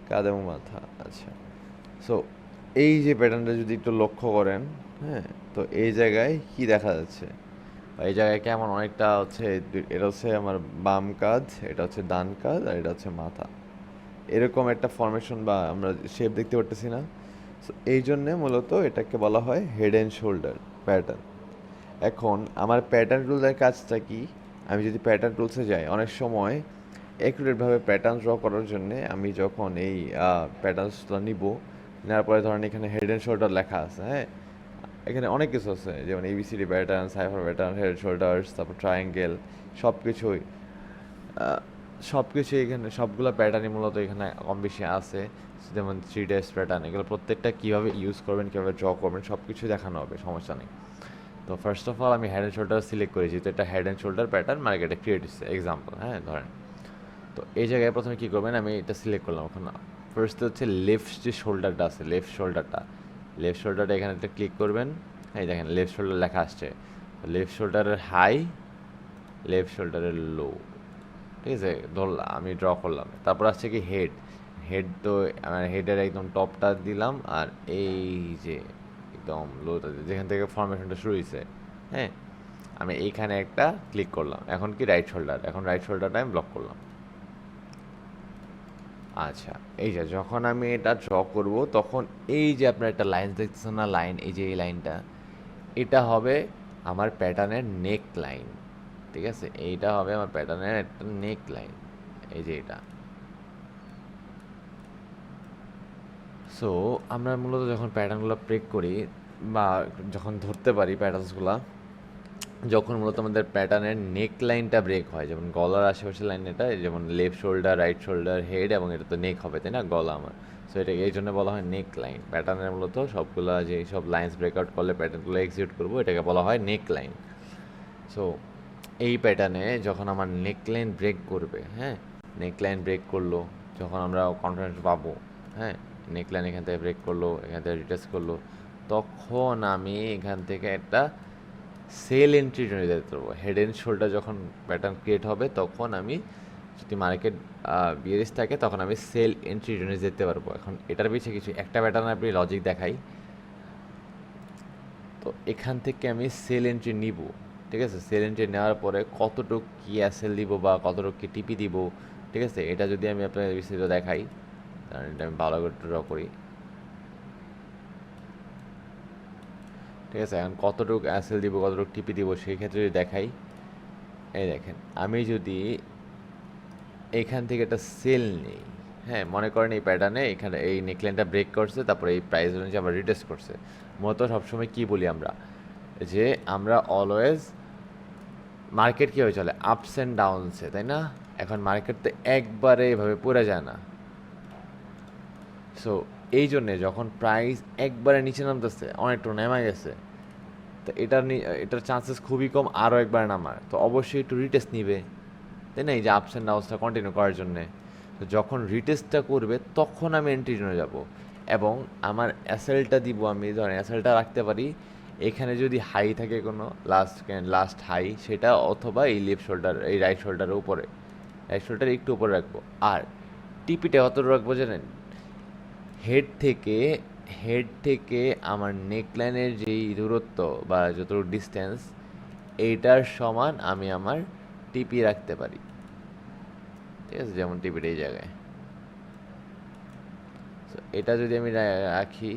কাঁধ এবং মাথা। আচ্ছা, সো এই যে প্যাটার্নটা যদি একটু লক্ষ্য করেন, হ্যাঁ, তো এই জায়গায় কি দেখা যাচ্ছে, এই জায়গায় কেমন অনেকটা হচ্ছে, এটা হচ্ছে আমার বাম কাঁধ, এটা হচ্ছে ডান কাঁধ, আর এটা হচ্ছে মাথা, এরকম একটা ফরমেশন বা আমরা শেপ দেখতে পারতেছি না? সো এই জন্যে মূলত এটাকে বলা হয় হেড অ্যান্ড শোল্ডার প্যাটার্ন। এখন আমার প্যাটার্ন টুলসের কাজটা কি? আমি যদি প্যাটার্ন টুলসে যাই, অনেক সময় অ্যাকুরেটভাবে প্যাটার্ন ড্র করার জন্যে আমি যখন এই প্যাটার্নসটা নিব, নেওয়ার পরে ধরেন এখানে হেড অ্যান্ড শোল্ডার লেখা আছে, হ্যাঁ, এখানে অনেক কিছু আছে, যেমন ABCD pattern, cipher pattern, head shoulders, তারপর ট্রায়াঙ্গেল, সব কিছুই সব কিছু এখানে সবগুলো প্যাটার্নই মূলত এখানে কম বেশি আছে। যেমন 3 ডেজ প্যাটার্ন, এগুলো প্রত্যেকটা কীভাবে ইউজ করবেন, কীভাবে ড্র করবেন, সব কিছুই দেখানো হবে, সমস্যা নেই। তো ফার্স্ট অফ অল আমি হেড অ্যান্ড শোল্ডার সিলেক্ট করেছি, তো এটা হেড অ্যান্ড শোল্ডার প্যাটার্ন মার্কেটে ক্রিয়েট হচ্ছে এক্সাম্পল, হ্যাঁ, ধরেন। তো এই জায়গায় প্রথমে কী করবেন, আমি এটা সিলেক্ট করলাম, এখন ফার্স্ট হচ্ছে লেফট যে শোল্ডারটা আছে, লেফট শোল্ডারটা এখানে একটা ক্লিক করবেন। এই দেখেন লেফট শোল্ডার লেখা আসছে। লেফট শোল্ডারের হাই, লেফট শোল্ডারের লো, ঠিক আছে, ধরলাম আমি ড্র করলাম। তারপর আসছে কি হেড, হেড তো আমার হেডের একদম টপটা দিলাম, আর এই যে একদম লোটা যেখান থেকে ফরমেশনটা শুরু হয়েছে, হ্যাঁ, আমি এইখানে একটা ক্লিক করলাম। এখন কি রাইট শোল্ডার, এখন রাইট শোল্ডারটা আমি ব্লক করলাম। আচ্ছা, এই যে যখন আমি এটা ড্র করব তখন এই যে আপনার একটা লাইন দেখতেছেন না, লাইন, এই যে এই লাইনটা, এটা হবে আমার প্যাটার্নের নেক লাইন, ঠিক আছে, এইটা হবে আমার প্যাটার্নের একটা নেক লাইন, এই যে এটা। সো আমরা মূলত যখন প্যাটার্নগুলো ব্রেক করি বা যখন ধরতে পারি প্যাটার্নসগুলো, যখন মূলত আমাদের প্যাটার্নের নেক লাইনটা ব্রেক হয়, যেমন গলার আশেপাশের লাইন, এটা যেমন left shoulder, right shoulder, head, এবং এটা তো নেক হবে, তাই না, গলা আমার। সো এটাকে এই জন্য বলা হয় নেক লাইন। প্যাটার্নের মূলত সবগুলো যে সব লাইন্স ব্রেকআউট করলে প্যাটার্নগুলো এক্সিকিউট করবো, এটাকে বলা হয় নেক লাইন। সো এই প্যাটার্নে যখন আমার নেক লাইন ব্রেক করবে, হ্যাঁ, নেক লাইন ব্রেক করলো, যখন আমরা কনফিডেন্স পাবো, হ্যাঁ, নেক লাইন এখান থেকে ব্রেক করলো, এখান থেকে রিটেস করলো, তখন আমি এখান থেকে একটা সেল এন্ট্রি জোনে যেতে পারবো। হেড অ্যান্ড শোল্ডার যখন প্যাটার্ন ক্রিয়েট হবে, তখন আমি যদি মার্কেট বিয়ারিশ থাকে তখন আমি সেল এন্ট্রি জোনে যেতে পারবো। এখন এটার পিছিয়ে কিছু একটা প্যাটার্ন আপনি লজিক দেখাই। তো এখান থেকে আমি সেল এন্ট্রি নিব, ঠিক আছে, সেল এন্ট্রি নেওয়ার পরে কতটুকু কি এসএল দিব বা কতটুকু কি টিপি দিব, ঠিক আছে, এটা যদি আমি আপনার বিস্তারিত দেখাই, কারণ এটা আমি ভালো করে ড্র করি, ঠিক আছে। এখন কতটুকু এসএল দিব, কতটুকু টিপি দিব, সেই ক্ষেত্রে যদি দেখাই, এই দেখেন আমি যদি এইখান থেকে একটা সেল নেই, হ্যাঁ, মনে করেন এই প্যাটার্নে এখানে এই নেকলাইনটা ব্রেক করছে, তারপরে এই প্রাইস অনুযায়ী আবার রিটেস্ট করছে। মূলত সবসময় কী বলি আমরা, যে আমরা অলওয়েজ মার্কেট কীভাবে চলে, আপস অ্যান্ড ডাউনসে, তাই না। এখন মার্কেট তো একবারে এভাবে পড়ে যায় না। সো এই জন্যে যখন প্রাইস একবারে নিচে নামতেছে, অনেকটা নেমে গেছে, তো এটার চান্সেস খুবই কম আরও একবার নামার, তো অবশ্যই একটু রিটেস্ট নিবে, তাই না, এই যে আপস অ্যান্ড ডাউনসটা কন্টিনিউ করার জন্যে। তো যখন রিটেস্টটা করবে তখন আমি এন্ট্রি জোনে যাব, এবং আমার অ্যাসেলটা দিব, আমি ধরেন অ্যাসেলটা রাখতে পারি এখানে যদি হাই থাকে কোনো লাস্ট হাই, সেটা অথবা এই লেফট শোল্ডার, এই রাইট শোল্ডারের উপরে, রাইট শোল্ডার একটু উপরে রাখবো। আর টিপিটা অতটা রাখবো জানেন, হেড থেকে আমার নেকলাইনের যেই দূরত্ব বা যতটুকু ডিস্টেন্স, এইটার সমান আমি আমার টিপি রাখতে পারি, ঠিক আছে, যেমন টিপিটা এই জায়গায়। তো এটা যদি আমি রাখি,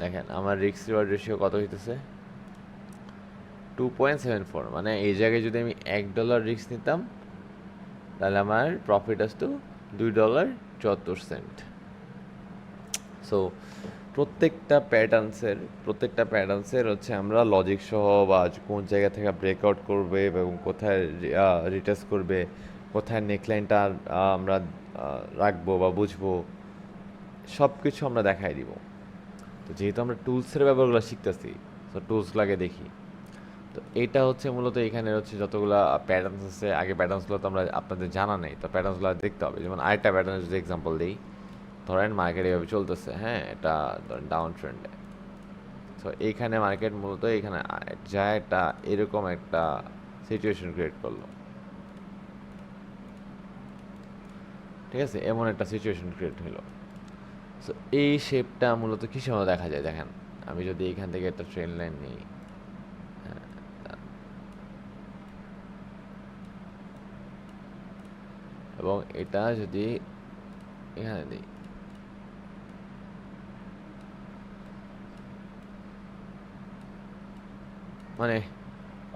দেখেন আমার রিস্ক রিওয়ার্ড রেশিও কত হইতেছে, 2.74। মানে এই জায়গায় যদি আমি $1 রিস্ক নিতাম, তাহলে আমার প্রফিট আসতো $2.74। সো প্রত্যেকটা প্যাটার্নসের হচ্ছে আমরা লজিক সহ বা কোন জায়গা থেকে ব্রেকআউট করবে এবং কোথায় রিটেস্ট করবে, কোথায় নেকলাইনটা আমরা রাখবো বা বুঝবো, সব কিছু আমরা দেখাই দিব। তো যেহেতু আমরা টুলসের ব্যাপারগুলো শিখতেছি, তো টুলসগুলোকে দেখি। তো এটা হচ্ছে মূলত এখানে হচ্ছে যতগুলো প্যাটার্নস আছে, আগে প্যাটার্নসগুলো তো আমরা আপনাদের জানা নেই, তো প্যাটার্নসগুলো দেখতে হবে। যেমন আরেকটা প্যাটার্নের যদি এক্সাম্পল দিই, ধরেন মার্কেট এভাবে চলতেছে, হ্যাঁ, এটা ধরেন ডাউন ট্রেন্ডে। তো এইখানে মার্কেট মূলত এখানে যায় একটা এরকম একটা সিচুয়েশন ক্রিয়েট করলো, ঠিক আছে, এমন একটা সিচুয়েশন ক্রিয়েট হলো। সো এই শেপটা মূলত কিসের মতো দেখা যায়, দেখেন আমি যদি এখান থেকে একটা ট্রেন লাইন নিই, হ্যাঁ, এবং এটা যদি এখানে দিই, মানে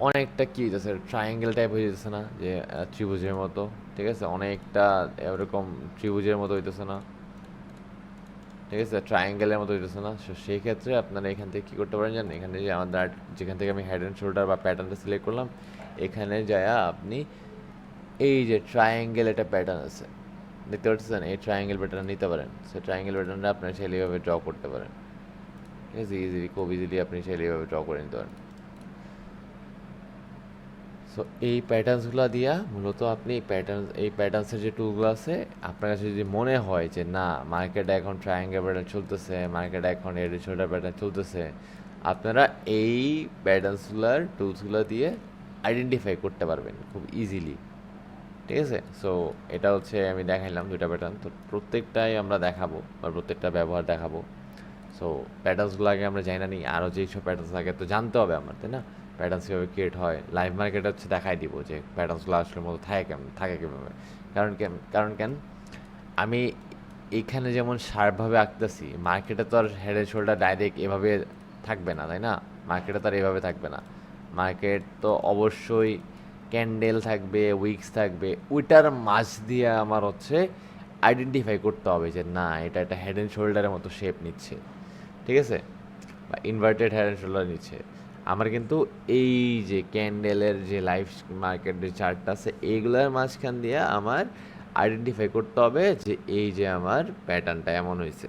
অনেকটা কি হইতেছে, ট্রায়াঙ্গেল টাইপ হয়ে যেতেছে না, যে ত্রিভুজের মতো, ঠিক আছে, অনেকটা এরকম ত্রিভুজের মতো হইতেছে না, ঠিক আছে, ট্রায়াঙ্গেলের মতো হইতেছে না। সো সেই ক্ষেত্রে আপনারা এখান থেকে কী করতে পারেন জানেন, এখানে যে আমাদের যেখান থেকে আমি হেড অ্যান্ড শোল্ডার বা প্যাটার্নটা সিলেক্ট করলাম, এখানে যায় আপনি এই যে ট্রায়াঙ্গেল একটা প্যাটার্ন আছে, দেখতে পাচ্ছেন, এই ট্রায়াঙ্গেল প্যাটার্ন নিতে পারেন। সো ট্রায়াঙ্গেল প্যাটার্নটা আপনারা চাইলে এইভাবে ড্র করতে পারেন, ঠিক আছে, খুব ইজিলি আপনি চাইলে এইভাবে ড্র করে নিতে পারেন। সো এই প্যাটার্নসগুলো দিয়া মূলত আপনি এই প্যাটার্নসের যে টুলগুলো আছে আপনার কাছে যদি মনে হয় যে না মার্কেটে এখন ট্রায়াঙ্গেল প্যাটার্ন চলতেছে, মার্কেটে এখন হেড এন্ড শোল্ডার প্যাটার্ন চলতেছে, আপনারা এই প্যাটার্নসগুলোর টুলসগুলো দিয়ে আইডেন্টিফাই করতে পারবেন খুব ইজিলি। ঠিক আছে, সো এটা হচ্ছে আমি দেখাইলাম দুইটা প্যাটার্ন, তো প্রত্যেকটাই আমরা দেখাবো বা প্রত্যেকটা ব্যবহার দেখাবো। সো প্যাটার্নসগুলো আগে আমরা জানি না নি, আরও যেসব প্যাটার্নস লাগে তো জানতে হবে আমার, তাই না? প্যাটার্নস কীভাবে ক্রিয়েট হয়, লাইভ মার্কেট হচ্ছে দেখাই দিব যে প্যাটার্নসগুলো আসলে মতো থাকে কীভাবে। কারণ কেন আমি এইখানে যেমন শার্পভাবে আঁকতেছি, মার্কেটে তো আর হেড এন্ড শোল্ডার ডাইরেক্ট এভাবে থাকবে না, তাই না? মার্কেটে তো আর এভাবে থাকবে না। মার্কেট তো অবশ্যই ক্যান্ডেল থাকবে, উইকস থাকবে, ওইটার মাঝ দিয়ে আমার হচ্ছে আইডেন্টিফাই করতে হবে যে না এটা একটা হেড অ্যান্ড শোল্ডারের মতো শেপ নিচ্ছে। ঠিক আছে, বা ইনভার্টেড হেড অ্যান্ড শোল্ডার নিচ্ছে। আমার কিন্তু এই যে ক্যান্ডেলের যে লাইভ মার্কেট যে চার্টটা আছে এইগুলোর মাঝখান দিয়ে আমার আইডেন্টিফাই করতে হবে যে এই যে আমার প্যাটার্নটা এমন হয়েছে।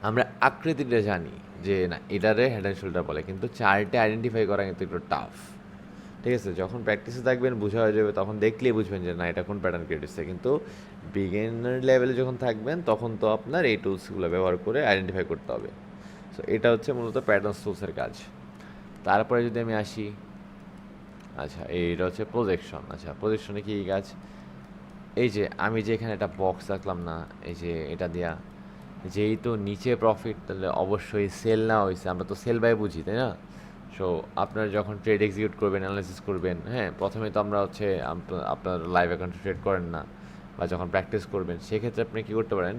আমরা আকৃতিটা জানি যে না এটারে হেড অ্যান্ড শোল্ডার বলে, কিন্তু চার্টে আইডেন্টিফাই করা কিন্তু একটু টাফ। ঠিক আছে, যখন প্র্যাকটিসে থাকবেন বোঝা হয়ে যাবে, তখন দেখলেই বুঝবেন যে না এটা কোন প্যাটার্ন ক্রিয়েট হচ্ছে। কিন্তু বিগিনার লেভেলে যখন থাকবেন তখন তো আপনার এই টুলসগুলো ব্যবহার করে আইডেন্টিফাই করতে হবে। সো এটা হচ্ছে মূলত প্যাটার্ন টুলসের কাজ। তারপরে যদি আমি আসি, আচ্ছা এইটা হচ্ছে প্রজেকশন। আচ্ছা প্রজেকশনে কী কাজ, এই যে আমি যে এখানে একটা বক্স রাখলাম না, এই যে এটা দিয়া যেই তো নিচে প্রফিট, তাহলে অবশ্যই সেল না হয়েছে, আমরা তো সেল বাই বুঝি, তাই না? সো আপনার যখন ট্রেড এক্সিকিউট করবেন, অ্যানালাইসিস করবেন, হ্যাঁ প্রথমে তো আমরা হচ্ছে আপনার লাইভ অ্যাকাউন্টে ট্রেড করেন না, বা যখন প্র্যাকটিস করবেন সেক্ষেত্রে আপনি কী করতে পারেন,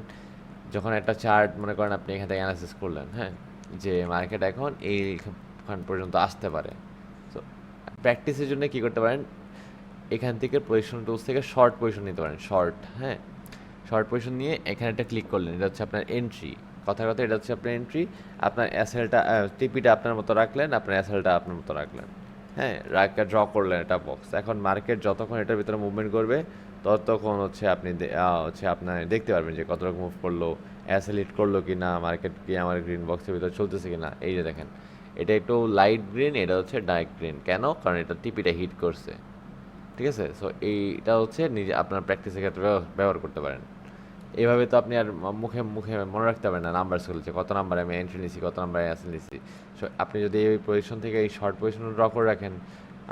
যখন একটা চার্ট মনে করেন আপনি এখান থেকে অ্যানালাইসিস করলেন, হ্যাঁ যে মার্কেট এখন এইখান পর্যন্ত আসতে পারে। তো প্র্যাকটিসের জন্য কী করতে পারেন, এখান থেকে পজিশন টুলস থেকে শর্ট পজিশন নিতে পারেন, শর্ট, হ্যাঁ শর্ট পজিশন নিয়ে এখানে একটা ক্লিক করলেন, এটা হচ্ছে আপনার এন্ট্রি। কথা কথা এটা হচ্ছে আপনার এন্ট্রি। আপনার অ্যাসেলটা টিপিটা আপনার মতো রাখলেন, আপনার অ্যাসেলটা আপনার মতো রাখলেন, হ্যাঁ রাখা ড্র করলেন একটা বক্স। এখন মার্কেট যতক্ষণ এটার ভিতরে মুভমেন্ট করবে ততক্ষণ হচ্ছে আপনি হচ্ছে আপনার দেখতে পারবেন যে কত রকম মুভ করলো, অ্যাসেল হিট করলো কি না, মার্কেট কি আমার গ্রিন বক্সের ভিতরে চলতেছে কি না। এই যে দেখেন এটা একটু লাইট গ্রিন, এটা হচ্ছে ডার্ক গ্রিন, কেন? কারণ এটা টিপিটা হিট করছে। ঠিক আছে, সো এইটা হচ্ছে নিজে আপনার প্র্যাকটিসের ক্ষেত্রে ব্যবহার করতে পারেন। এভাবে তো আপনি আর মুখে মুখে মনে রাখতে পারবেন না নাম্বারসগুলো, যে কত নাম্বারে আমি এন্ট্রি নিছি, কত নাম্বারে অ্যাসেল নিছি। সো আপনি যদি এই পজিশন থেকে এই শর্ট পজিশন ড্র করে রাখেন,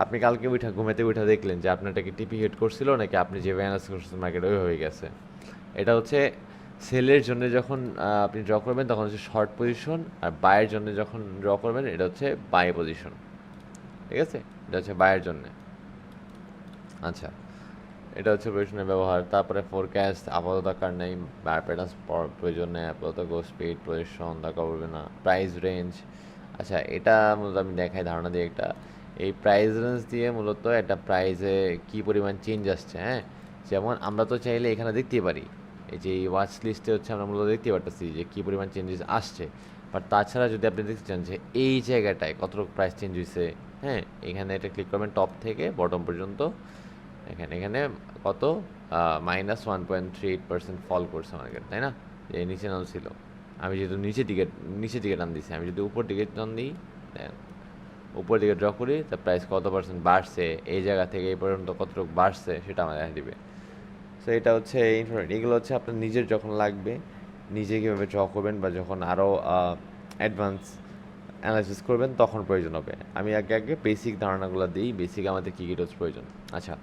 আপনি কালকে ঘুমেতে উঠে দেখলেন যে আপনারটা কি টিপি হিট করছিল নাকি আপনি যেভাবে অ্যানালাইসিস করছেন মার্কেট ওই হয়ে গেছে। এটা হচ্ছে সেলের জন্য যখন আপনি ড্র করবেন তখন হচ্ছে শর্ট পজিশন, আর বায়ের জন্য যখন ড্র করবেন এটা হচ্ছে বাই পজিশন। ঠিক আছে, এটা হচ্ছে বায়ের জন্য। আচ্ছা এটা হচ্ছে পজিশনের ব্যবহার। তারপরে ফোরকাস্ট আপাতত দরকার নেই, বার প্যাটার্নস প্রয়োজন নেই আপাতত, গো স্পিড পজিশন দরকার পড়বে না, প্রাইস রেঞ্জ। আচ্ছা এটা মূলত আমি দেখাই ধারণা দিয়ে একটা, এই প্রাইস রেঞ্জ দিয়ে মূলত একটা প্রাইসে কী পরিমাণ চেঞ্জ আসছে, হ্যাঁ যেমন আমরা তো চাইলে এখানে দেখতেই পারি, এই যে এই ওয়াচ লিস্টে হচ্ছে আমরা মূলত দেখতে পারতেছি যে কী পরিমাণ চেঞ্জেস আসছে। বাট তাছাড়া যদি আপনি দেখতে চান যে এই জায়গাটায় কতটুকু প্রাইস চেঞ্জ হয়েছে, হ্যাঁ এখানে এটা ক্লিক করবেন টপ থেকে বটম পর্যন্ত। এখানে কত -1.38% ফল করছে মার্কেট, তাই না? এই নিচে নামছিল, আমি যেহেতু নিচের দিকে টান দিছি, আমি যদি উপর দিকে টান দিই, উপর দিকে ড্র করি, তার প্রাইস কত পার্সেন্ট বাড়ছে, এই জায়গা থেকে এই পর্যন্ত কতটুকু বাড়ছে সেটা আমার দেখা দিবে। সো এটা হচ্ছে ইনফরমেশন, এগুলো হচ্ছে আপনার নিজের যখন লাগবে নিজে কীভাবে ড্র করবেন বা যখন আরও অ্যাডভান্স অ্যানালাইসিস করবেন তখন প্রয়োজন হবে। আমি আগে বেসিক ধারণাগুলো দিই, বেসিক আমাদের কী কী টোজ প্রয়োজন। আচ্ছা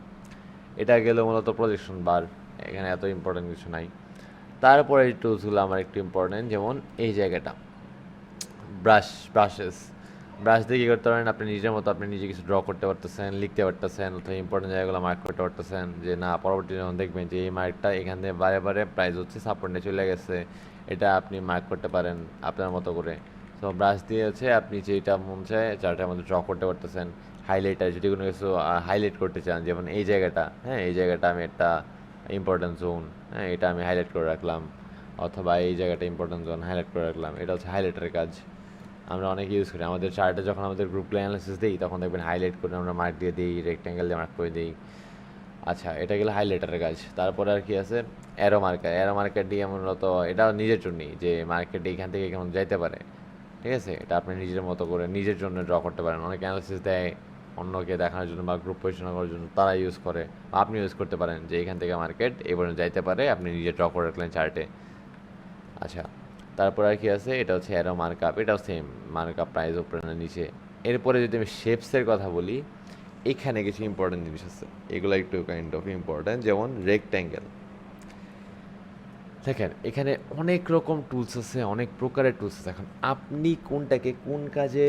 এটা গেল মূলত প্রজেকশন বার, এখানে এত ইম্পর্টেন্ট কিছু নাই। তারপরে এই টুলসগুলো আমার একটু ইম্পর্টেন্ট, যেমন এই জায়গাটা ব্রাশেস, ব্রাশ দিয়ে কী করতে পারেন, আপনি নিজের মতো আপনি নিজে কিছু ড্র করতে পারতেছেন, লিখতে পারতেছেন, অথবা ইম্পর্টেন্ট জায়গাগুলো মার্ক করতে পারতেছেন, যে না পরবর্তী যখন দেখবেন যে এই মার্কটা এখান থেকে বারে বারে প্রাইস হচ্ছে সাপোর্টে চলে গেছে, এটা আপনি মার্ক করতে পারেন আপনার মতো করে। তো ব্রাশ দিয়ে হচ্ছে আপনি যেটা মন চায় চার্টের মধ্যে ড্র করতে পারতেছেন। হাইলাইটার যদি কোনো কিছু হাইলাইট করতে চান, যেমন এই জায়গাটা, হ্যাঁ এই জায়গাটা আমি একটা ইম্পর্টেন্ট জোন, হ্যাঁ এটা আমি হাইলাইট করে রাখলাম, অথবা এই জায়গাটা ইম্পর্টেন্ট জোন হাইলাইট করে রাখলাম, এটা হচ্ছে হাইলাইটারের কাজ। আমরা অনেক ইউজ করি আমাদের চার্টে, যখন আমাদের গ্রুপগুলো অ্যানালাইসিস দিই তখন দেখবেন হাইলাইট করে আমরা মার্ক দিয়ে দিই, রেক্ট্যাঙ্গেল দিয়ে মার্ক করে দিই। আচ্ছা এটা গেলে হাইলাইটারের কাজ। তারপরে আর কি আছে, অ্যারো মার্কার দিয়ে মূলত এটা নিজের জন্যই, যে মার্কেট এইখান থেকে কেমন যাইতে পারে। ঠিক আছে, এটা আপনি নিজের মতো করে নিজের জন্য ড্র করতে পারেন। অনেক অ্যানালাইসিস দেয় অন্যকে দেখানোর জন্য বা গ্রুপ পজিশন করার জন্য তারা ইউজ করে, বা আপনি ইউজ করতে পারেন যে এখান থেকে মার্কেট এই পর্যন্ত যাইতে পারে, আপনি নিজে ড্র করে রাখলেন চার্টে। আচ্ছা, তারপর আর কি আছে, এটা হচ্ছে অ্যারো মার্কআপ, এটাও সেম মার্কআপ, প্রাইস উপরে না নিচে। এরপরে যদি আমি শেপসের কথা বলি, এখানে কিছু ইম্পর্টেন্ট জিনিস আছে, এগুলো একটু কাইন্ড অফ ইম্পর্টেন্ট, যেমন রেক্ট্যাঙ্গেল। দেখেন এখানে অনেক রকম টুলস আছে, অনেক প্রকারের টুলস আছে। এখন আপনি কোনটাকে কোন কাজে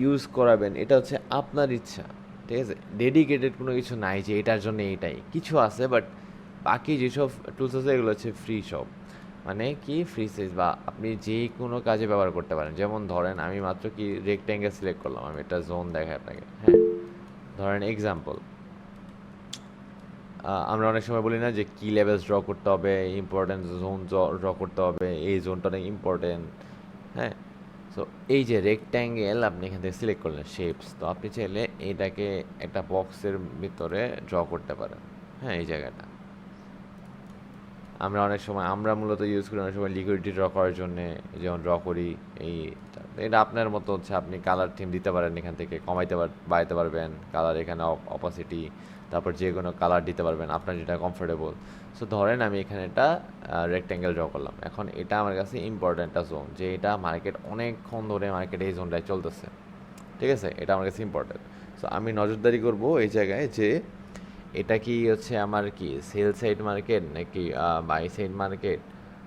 ইউজ করাবেন এটা হচ্ছে আপনার ইচ্ছা, ঠিক আছে? ডেডিকেটেড কোনো কিছু নাই যে এটার জন্য এইটাই, কিছু আছে বাট বাকি যেসব টুলস আছে এগুলো হচ্ছে ফ্রি সব। মানে কি, ফ্রি সাইজ, বা আপনি যে কোনো কাজে ব্যবহার করতে পারেন। যেমন ধরেন আমি মাত্র কি রেক্ট্যাঙ্গেল সিলেক্ট করলাম, আমি একটা জোন দেখাই আপনাকে, হ্যাঁ। ধরেন এক্সাম্পল, আমরা অনেক সময় বলি না যে কি লেভেলস ড্র করতে হবে, ইম্পর্টেন্ট জোন ড্র করতে হবে, এই জোনটা অনেক ইম্পর্টেন্ট, হ্যাঁ। সো এই যে রেক্ট্যাঙ্গেল আপনি এখান থেকে সিলেক্ট করলেন শেপস, তো আপনি চাইলে এটাকে একটা বক্সের ভিতরে ড্র করতে পারেন, হ্যাঁ। এই জায়গাটা আমরা অনেক সময়, আমরা মূলত ইউজ করি অনেক সময় লিকুইডিটি ড্র করার জন্যে, যেমন ড্র করি এইটা। এটা আপনার মতো হচ্ছে, আপনি কালার থিম দিতে পারেন, এখান থেকে কমাইতে বাড়াইতে পারবেন কালার, এখানে অপাসিটি, তারপর যে কোনো কালার দিতে পারবেন আপনার যেটা কমফোর্টেবল। সো ধরেন আমি এখানে একটা রেক্ট্যাঙ্গেল ড্র করলাম, এখন এটা আমার কাছে ইম্পর্ট্যান্ট একটা জোন, যে এটা মার্কেট অনেকক্ষণ ধরে মার্কেট এই জোনটায় চলতেছে, ঠিক আছে? এটা আমার কাছে ইম্পর্ট্যান্ট। সো আমি নজরদারি করব এই জায়গায় যে এটা কি হচ্ছে আমার কি সেল সাইড মার্কেট নাকি বাই সাইড মার্কেট,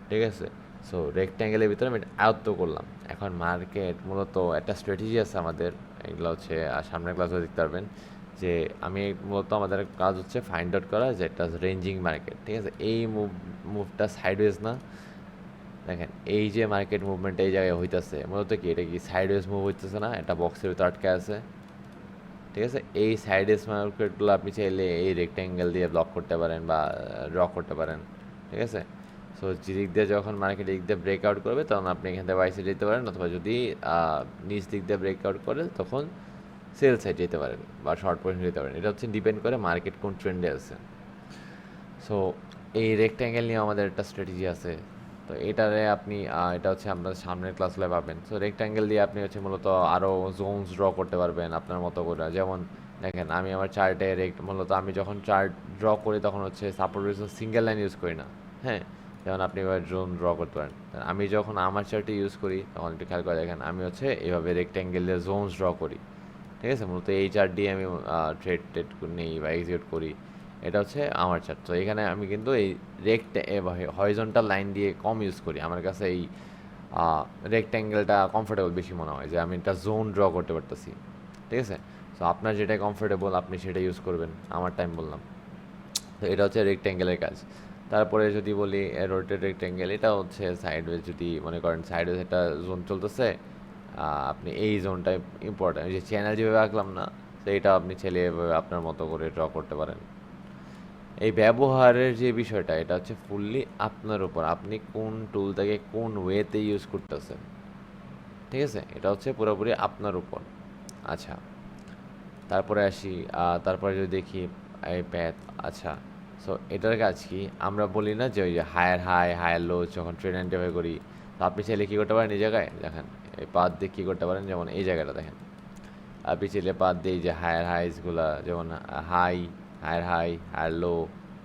ঠিক আছে? সো রেক্ট্যাঙ্গেলের ভিতরে আমি আয়ত্ত করলাম। এখন মার্কেট মূলত একটা স্ট্র্যাটেজি আছে আমাদের, এগুলো হচ্ছে সামনের ক্লাসে দেখতে পারবেন, যে আমি মূলত আমাদের কাজ হচ্ছে ফাইন্ড আউট করা যে একটা রেঞ্জিং মার্কেট, ঠিক আছে? এই মুভটা সাইডওয়েজ না। দেখেন এই যে মার্কেট মুভমেন্ট এই জায়গায় হইতেছে, মূলত কি এটা কি সাইডওয়েজ মুভ হইতেছে না, এটা বক্সের ভিতরে আটকে আছে, ঠিক আছে? এই সাইডেস মার্কেটগুলো আপনি চাইলে এই রেক্ট্যাঙ্গেল দিয়ে ব্লক করতে পারেন বা ড্র করতে পারেন, ঠিক আছে? সো দিক দিয়ে যখন মার্কেট দিক দিয়ে ব্রেকআউট করবে তখন আপনি এখান থেকে বাই সাইড যেতে পারেন, অথবা যদি নিচ দিক দিয়ে ব্রেকআউট করে তখন সেল সাইড যেতে পারেন বা শর্ট পজিশন যেতে পারেন। এটা হচ্ছে ডিপেন্ড করে মার্কেট কোন ট্রেন্ডে আছে। সো এই রেক্ট্যাঙ্গেল নিয়ে আমাদের একটা স্ট্র্যাটেজি আছে। তো এটারে আপনি এটা হচ্ছে আপনার সামনের ক্লাসগুলো পাবেন। সো রেক্ট্যাঙ্গেল দিয়ে আপনি হচ্ছে মূলত আরও জোনস ড্র করতে পারবেন আপনার মতো করে। যেমন দেখেন আমি আমার চার্টে মূলত আমি যখন চার্ট ড্র করি তখন হচ্ছে support resistance single line use করি না, হ্যাঁ। যেমন আপনি এবার জোন ড্র করতে পারেন। আমি যখন আমার চার্টে ইউজ করি তখন একটু খেয়াল করে দেখেন, আমি হচ্ছে এভাবে রেক্ট্যাঙ্গেল দিয়ে জোনস ড্র করি, ঠিক আছে? মূলত এই চার্ট দিয়ে আমি ট্রেড নেই বা এক্সিকিউট করি। এটা হচ্ছে আমার চার্ট। তো এখানে আমি কিন্তু এই হরিজন্টাল লাইন দিয়ে কম ইউজ করি। আমার কাছে এই রেক্ট্যাঙ্গেলটা কমফোর্টেবল বেশি মনে হয়, যে আমি একটা জোন ড্র করতে পারতেছি, ঠিক আছে? সো আপনার যেটা কমফোর্টেবল আপনি সেটা ইউজ করবেন, আমার টাইম বললাম। তো এটা হচ্ছে রেক্ট্যাঙ্গেলের কাজ। তারপরে যদি বলি রোটেট রেক্ট্যাঙ্গেল, এটা হচ্ছে সাইডওয়েজ, যদি মনে করেন সাইডওয়েজ একটা জোন চলতেছে, আপনি এই জোনটাই ইম্পর্টেন্ট, যে চ্যানেল যেভাবে আঁকলাম না, তো এটা আপনি ছেলে এভাবে আপনার মতো করে ড্র করতে পারেন। এই ব্যবহারের যে বিষয়টা এটা হচ্ছে ফুললি আপনার উপর, আপনি কোন টুলটাকে কোন ওয়েতে ইউজ করতেছেন, ঠিক আছে? এটা হচ্ছে পুরোপুরি আপনার উপর। আচ্ছা, তারপরে আসি, তারপরে যদি দেখি এই প্যাথ। আচ্ছা, সো এটার কাজ কি, আমরা বলি না যে ওই যে হায়ার হাই হায়ার লো যখন ট্রেড আইডেন্টিফাই করি, তো আপনি চাইলে কী করতে পারেন এই জায়গায় দেখেন, এই পাথ দিয়ে কী করতে পারেন, যেমন এই জায়গাটা দেখেন, আপনি চাইলে পাথ দিয়ে যে হায়ার হাইসগুলা, যেমন high higher high higher low,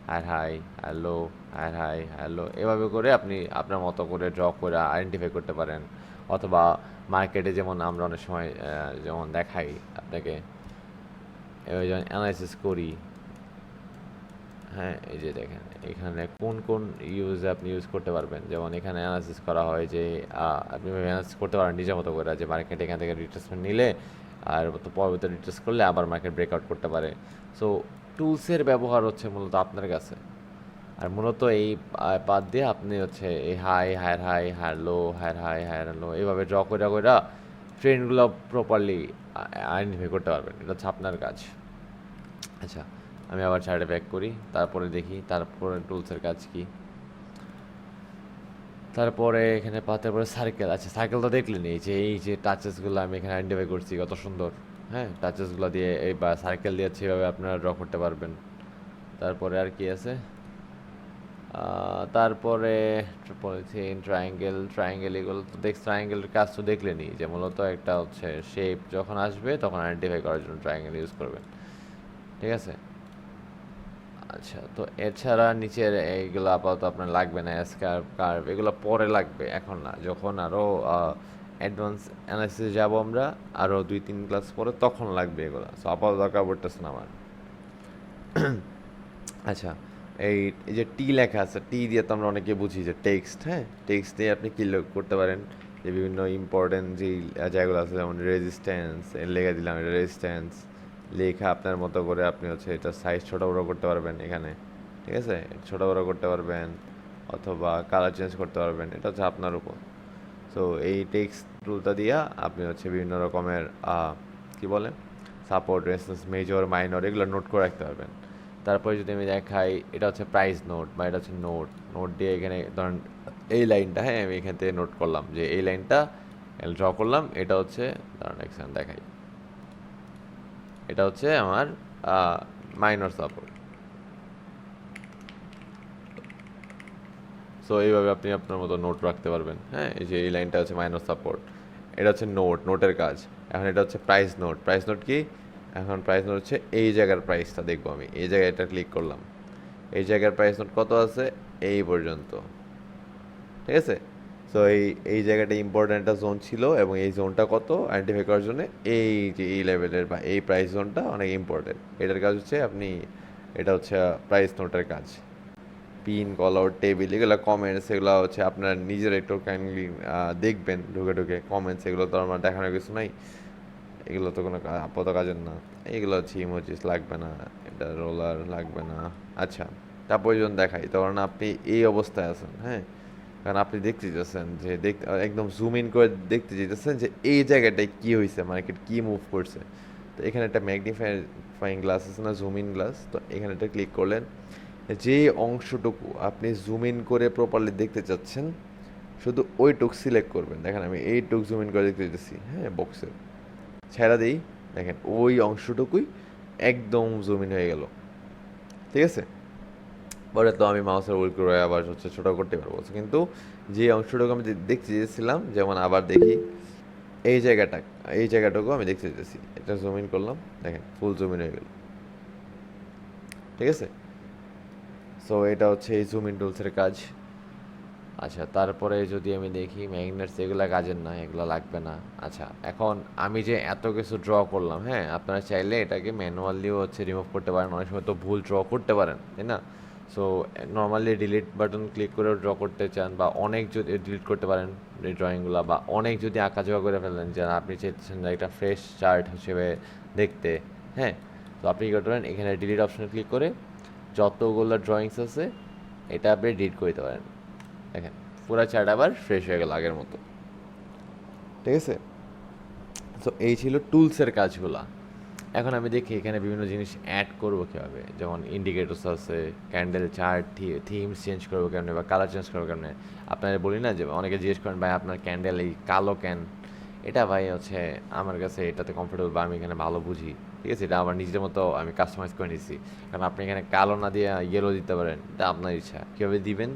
higher high higher low, higher high higher low, এভাবে করে আপনি আপনার মতো করে ড্র করে আইডেন্টিফাই করতে পারেন। অথবা মার্কেটে যেমন আমরা অনেক সময় যেমন দেখাই আপনাকে, এবার যেমন অ্যানালাইসিস করি, হ্যাঁ। এই যে দেখেন এখানে কোন কোন আপনি ইউজ করতে পারবেন, যেমন এখানে অ্যানালাইসিস করা হয় যে আপনি অ্যানালাইসিস করতে পারেন নিজের মতো করে, যে মার্কেট এখান থেকে রিট্রেসমেন্ট নিলে আর তো পরবর্তী রিট্রেস করলে আবার মার্কেট ব্রেকআউট করতে পারে। সো টুলসের ব্যবহার হচ্ছে মূলত আপনার কাছে, আর মূলত এই পাত দিয়ে আপনি হচ্ছে এই higher high higher low, higher high higher low, এভাবে ড্র করে করে ট্রেন্ডগুলো প্রপারলি আইডেন্টিফাই করতে পারবেন। এটা হচ্ছে আপনার কাজ। আচ্ছা, আমি আবার চার্টে ব্যাক করি, তারপরে দেখি তারপরে টুলসের কাজ কি। তারপরে এখানে পাতার পরে সার্কেল। আচ্ছা, সার্কেল তো দেখলেন, এই যে টাচেসগুলো আমি এখানে আইডেন্টিফাই করছি কত সুন্দর, হ্যাঁ। টাচেসগুলো দিয়ে এই বা সার্কেল দিয়ে সেভাবে আপনারা ড্র করতে পারবেন। তারপরে আর কি আছে, তারপরে পলিথিন, ট্রায়াঙ্গেল এগুলো তো ট্রায়াঙ্গেলের কাজ তো দেখলেনই, যে মূলত একটা হচ্ছে শেপ যখন আসবে তখন আইডেন্টিফাই করার জন্য ট্রায়াঙ্গেল ইউজ করবেন, ঠিক আছে। আচ্ছা, তো এছাড়া নিচের এইগুলো আপাতত আপনার লাগবে না, স্কার্ভ কার্ভ এগুলো পরে লাগবে, এখন না, যখন আরও অ্যাডভান্স অ্যানালিসিস যাব আমরা আরও 2-3 ক্লাস পরে, তখন লাগবে এগুলো, সো আপাতত দরকার পড়তেছে না আমার। আচ্ছা, এই এই যে টি লেখা আছে, টি দিয়ে তো আমরা অনেকে বুঝি যে টেক্সট, হ্যাঁ, টেক্সট দিয়ে আপনি কী করতে পারেন, যে বিভিন্ন ইম্পর্টেন্ট যে জায়গাগুলো আছে, যেমন রেজিস্ট্যান্স লেখা দিলাম, এটা রেজিস্ট্যান্স লেখা আপনার মতো করে আপনি হচ্ছে এটা সাইজ ছোটো বড়ো করতে পারবেন এখানে, ঠিক আছে, ছোটো বড়ো করতে পারবেন অথবা কালার চেঞ্জ করতে পারবেন, এটা হচ্ছে আপনার উপর। সো এই টেক্সট টুলটা দিয়া আপনি হচ্ছে বিভিন্ন রকমের কি বলে সাপোর্ট, রেসপন্স, মেজর, মাইনর এগুলো নোট করে রাখতে পারবেন। তারপরে যদি আমি দেখাই, এটা হচ্ছে প্রাইস নোট বা এটা হচ্ছে নোট, নোট দিয়ে এখানে ধরেন এই লাইনটা, হ্যাঁ, আমি এখান থেকে নোট করলাম যে এই লাইনটা ড্র করলাম, এটা হচ্ছে ধরেন এখানে দেখাই, এটা হচ্ছে আমার মাইনর সাপোর্ট। সো এইভাবে আপনি আপনার মতো নোট রাখতে পারবেন, হ্যাঁ, এই যে এই লাইনটা হচ্ছে মাইনর সাপোর্ট, এটা হচ্ছে নোট, নোটের কাজ। এখন এটা হচ্ছে প্রাইস নোট, প্রাইস নোট কি, এখন প্রাইস নোট হচ্ছে এই জায়গার প্রাইসটা দেখবো আমি, এই জায়গায় এটা ক্লিক করলাম, এই জায়গার প্রাইস নোট কত আছে এই পর্যন্ত, ঠিক আছে। সো এই জায়গাটা ইম্পর্ট্যান্ট একটা জোন ছিল এবং এই জোনটা কত আইডেন্টিফাই করার জন্য এই যে এই লেভেলের বা এই প্রাইস জোনটা অনেক ইম্পর্টেন্ট, এটার কাজ হচ্ছে আপনি, এটা হচ্ছে প্রাইস নোটের কাজ। পিন, কলআউট, টেবিল এগুলো কমেন্টস, এগুলো হচ্ছে আপনার নিজের একটু কাইন্ডলি দেখবেন ঢুকে ঢুকে কমেন্টস, এগুলো তো আমার দেখানোর কিছু নাই, এগুলো তো কোনো আপাতত কাজের না, এগুলো হচ্ছে ইমোজিস লাগবে না, এটা রোলার লাগবে না। আচ্ছা, তারপর যখন দেখাই তখন আপনি এই অবস্থায় আছেন, হ্যাঁ, কারণ আপনি দেখতে চাচ্ছেন যে একদম জুম ইন করে দেখতে চাইতেছেন যে এই জায়গাটায় কী হয়েছে, মার্কেট কী মুভ করছে। তো এখানে একটা ম্যাগনিফাইং গ্লাস আছে না, জুম ইন গ্লাস, তো এখানে একটা ক্লিক করলেন, যে অংশটুকু আপনি জুম ইন করে প্রপারলি দেখতে চাচ্ছেন শুধু ওইটুক সিলেক্ট করবেন। দেখেন আমি এইটুক জুম ইন করে দেখতে চাইতেছি, হ্যাঁ, বক্সের ছেড়া দিই, দেখেন ওই অংশটুকুই একদম জুম ইন হয়ে গেল, ঠিক আছে। পরে তো আমি মাউসের উইল করে আবার হচ্ছে ছোটো করতে পারবো, কিন্তু যে অংশটুকু আমি দেখতে চেয়েছিলাম, যেমন আবার দেখি এই জায়গাটা, এই জায়গাটুকু আমি দেখতে চেয়েছি, এটা জুম ইন করলাম, দেখেন ফুল জুম ইন হয়ে গেল, ঠিক আছে। সো এটা হচ্ছে এই জুম ইন টুলসের কাজ। আচ্ছা, তারপরে যদি আমি দেখি ম্যাগনেটস, এগুলো কাজের না, এগুলো লাগবে না। আচ্ছা, এখন আমি যে এত কিছু ড্র করলাম, হ্যাঁ, আপনারা চাইলে এটাকে ম্যানুয়ালিও হচ্ছে রিমুভ করতে পারেন, অনেক সময় তো ভুল ড্র করতে পারেন, তাই না। So normally delete button click করেও ড্র করতে চান, বা অনেক যদি ডিলিট করতে পারেন এই ড্রয়িংগুলো, বা অনেক যদি আঁকাঝোঁকা করে ফেলেন যে আপনি চাইছেন যে একটা ফ্রেশ চার্ট হিসেবে দেখতে, হ্যাঁ, তো আপনি কী করতে পারেন, এখানে ডিলিট অপশনে ক্লিক করে যতগুলো ড্রয়িংস আছে এটা আপনি ডিলিট করে দিতে পারেন। দেখেন পুরো চার্ট আবার ফ্রেশ হয়ে গেল আগের মতো, ঠিক আছে। তো এই ছিল টুলসের কাজগুলা। এখন আমি দেখি এখানে বিভিন্ন জিনিস অ্যাড করবো কীভাবে, যেমন ইন্ডিকেটরস আছে, ক্যান্ডেল চার্ট, থিমস চেঞ্জ করবো কেমনে বা কালার চেঞ্জ করবো কেমনে। আপনারা বলি না যে অনেকে জিজ্ঞেস করেন ভাই আপনার ক্যান্ডেল এই কালো ক্যান, এটা ভাই হচ্ছে আমার কাছে এটাতে কমফোর্টেবল বা আমি এখানে ভালো বুঝি, ঠিক আছে, এটা আমার নিজের মতো আমি কাস্টমাইজ করে নিচ্ছি। কারণ আপনি এখানে কালো না দিয়ে ইয়েলো দিতে পারেন, এটা আপনার ইচ্ছা কীভাবে দিবেন।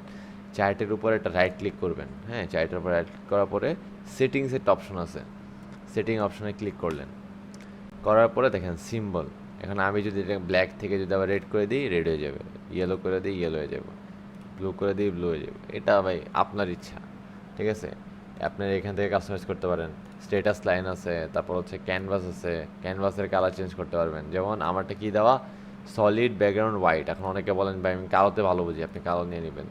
চার্টের উপরে একটা রাইট ক্লিক করবেন, হ্যাঁ, চার্টের উপরে রাইট ক্লিক করার পরে সেটিংসের একটা অপশন আছে, সেটিং অপশনে ক্লিক করলেন, করার পরে দেখেন সিম্বল, এখন আমি যদি এটা ব্ল্যাক থেকে যদি আবার রেড করে দিই রেড হয়ে যাবে, ইয়েলো করে দিই ইয়েলো হয়ে যাবে, ব্লু করে দিই ব্লু হয়ে যাবে, এটা ভাই আপনার ইচ্ছা, ঠিক আছে। আপনার এখান থেকে কাস্টমাইজ করতে পারেন। স্ট্যাটাস লাইন আছে, তারপর হচ্ছে ক্যানভাস আছে, ক্যানভাসের কালার চেঞ্জ করতে পারবেন, যেমন আমারটা কি দেওয়া সলিড ব্যাকগ্রাউন্ড হোয়াইট, এখন অনেকে বলেন ভাই আমি কালোতে ভালো বুঝি, আপনি কালো নিয়ে নেবেন,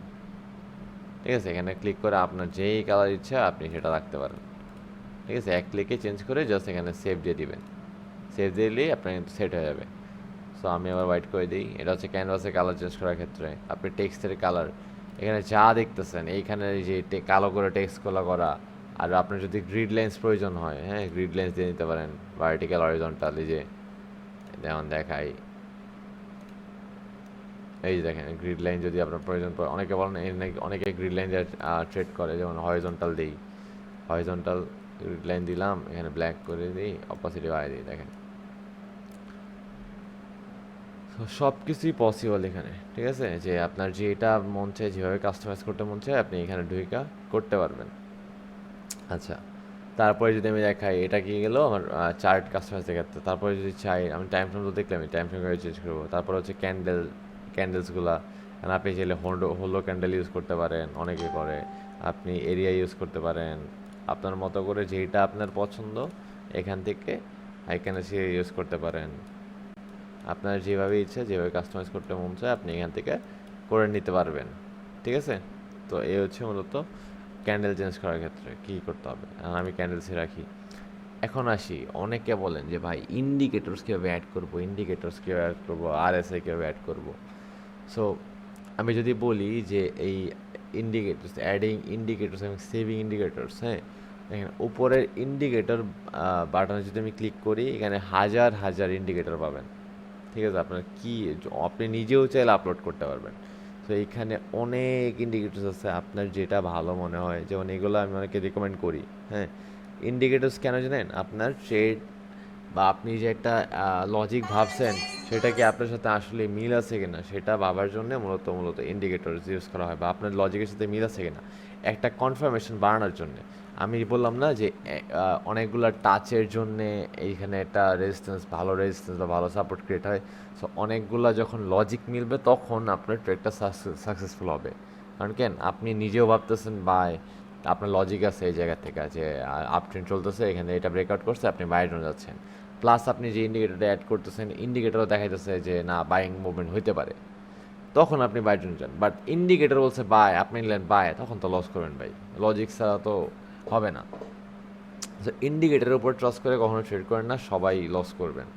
ঠিক আছে। এখানে ক্লিক করে আপনার যেই কালার ইচ্ছা আপনি সেটা রাখতে পারেন, ঠিক আছে। এক ক্লিকে চেঞ্জ করে জাস্ট এখানে সেভ দিয়ে দিবেন, সেভ দিয়ে দিলেই আপনার কিন্তু সেট হয়ে যাবে। সো আমি আবার হোয়াইট করে দিই, এটা হচ্ছে ক্যানভাসের কালার চেঞ্জ করার ক্ষেত্রে। আপনি টেক্সটের কালার এখানে যা দেখতেছেন এইখানে যে কালো করে টেক্সটগুলো করা, আর আপনার যদি গ্রিড লাইন্স প্রয়োজন হয়, হ্যাঁ, গ্রিড লাইন্স দিয়ে নিতে পারেন, ভার্টিক্যাল হরিজন্টাল, এই যে যেমন দেখাই, এই যে দেখেন গ্রিড লাইন যদি আপনার প্রয়োজন পড়ে, অনেকে বলেন অনেকে গ্রিড লাইন ট্রেড করে, যেমন হরিজন্টাল দিই, হরিজন্টাল গ্রিড লাইন দিলাম, এখানে ব্ল্যাক করে দিই, অপোসিটে বাড়িয়ে দিই, দেখেন। তো সব কিছুই পসিবল এখানে, ঠিক আছে? যে আপনার যেটা মন চায়, যেভাবে কাস্টমাইজ করতে মন চায়, আপনি এখানে ঢুইকা করতে পারবেন। আচ্ছা, তারপরে যদি আমি দেখাই, এটা কি গেল আমার চার্ট কাস্টমাইজ দেখাতে। তারপরে যদি চাই, আমি টাইম ফ্রেম তো দেখলাম, টাইম ফ্রেম চেঞ্জ করবো। তারপরে হচ্ছে ক্যান্ডেলসগুলা, কারণ আপনি চাইলে হোলো ক্যান্ডেল ইউজ করতে পারেন, অনেকে করে। আপনি এরিয়া ইউজ করতে পারেন, আপনার মতো করে যেইটা আপনার পছন্দ এখান থেকে এখানে সে ইউজ করতে পারেন। আপনার যেভাবে ইচ্ছা, যেভাবে কাস্টমাইজ করতে মন চায়, আপনি এখান থেকে করে নিতে পারবেন, ঠিক আছে? তো এই হচ্ছে মূলত ক্যান্ডেল চেঞ্জ করার ক্ষেত্রে কী করতে হবে। আর আমি ক্যান্ডেলসই রাখি। এখন আসি, অনেকে বলেন যে ভাই ইন্ডিকেটরস কীভাবে অ্যাড করবো, আরএসআই কীভাবে অ্যাড করবো। সো আমি যদি বলি যে এই ইন্ডিকেটরস এবং সেভিং ইন্ডিকেটরস, হ্যাঁ, এখানে উপরের ইন্ডিকেটর বাটনে যদি আমি ক্লিক করি, এখানে হাজার হাজার ইন্ডিকেটর পাবেন, ঠিক আছে? আপনি নিজেও চাইলে আপলোড করতে পারবেন। তো এইখানে অনেক ইন্ডিকেটরস আছে, আপনার যেটা ভালো মনে হয়, যেমন এগুলো আমি অনেকে রিকমেন্ড করি। হ্যাঁ, ইন্ডিকেটরস কেন জানেন? আপনার ট্রেড বা আপনি যে একটা লজিক ভাবছেন, সেটা কি আপনার সাথে আসলে মিল আছে কিনা সেটা ভাবার জন্য মূলত ইন্ডিকেটরস ইউজ করা হয়, বা আপনার লজিকের সাথে মিল আছে কিনা একটা কনফার্মেশন বাড়ানোর জন্য। আমি বললাম না যে অনেকগুলো টাচের জন্যে এইখানে একটা রেজিস্ট্যান্স বা ভালো সাপোর্ট ক্রিয়েট হয়। সো অনেকগুলা যখন লজিক মিলবে তখন আপনার ট্রেডটা সাকসেসফুল হবে। কারণ কেন, আপনি নিজেও ভাবতেছেন বাই, আপনার লজিক আছে এই জায়গা থেকে যে আপ ট্রেন্ড চলতেছে, এখানে এটা ব্রেকআউট করছে, আপনি বাইরে জন্য যাচ্ছেন। প্লাস আপনি যে ইন্ডিকেটরটা অ্যাড করতেছেন, ইন্ডিকেটরও দেখাইতেছে যে না, বাইং মুভমেন্ট হইতে পারে, তখন আপনি বাইরে জন্য যান। বাট ইন্ডিকেটর বলছে বাই, আপনি নিলেন বাই, তখন তো লস করবেন ভাই, লজিক ছাড়া তো হবে না। তো ইন্ডিকেটরের উপর ট্রাস্ট করে কখনো ট্রেড করেন না, সবাই লস করবেন।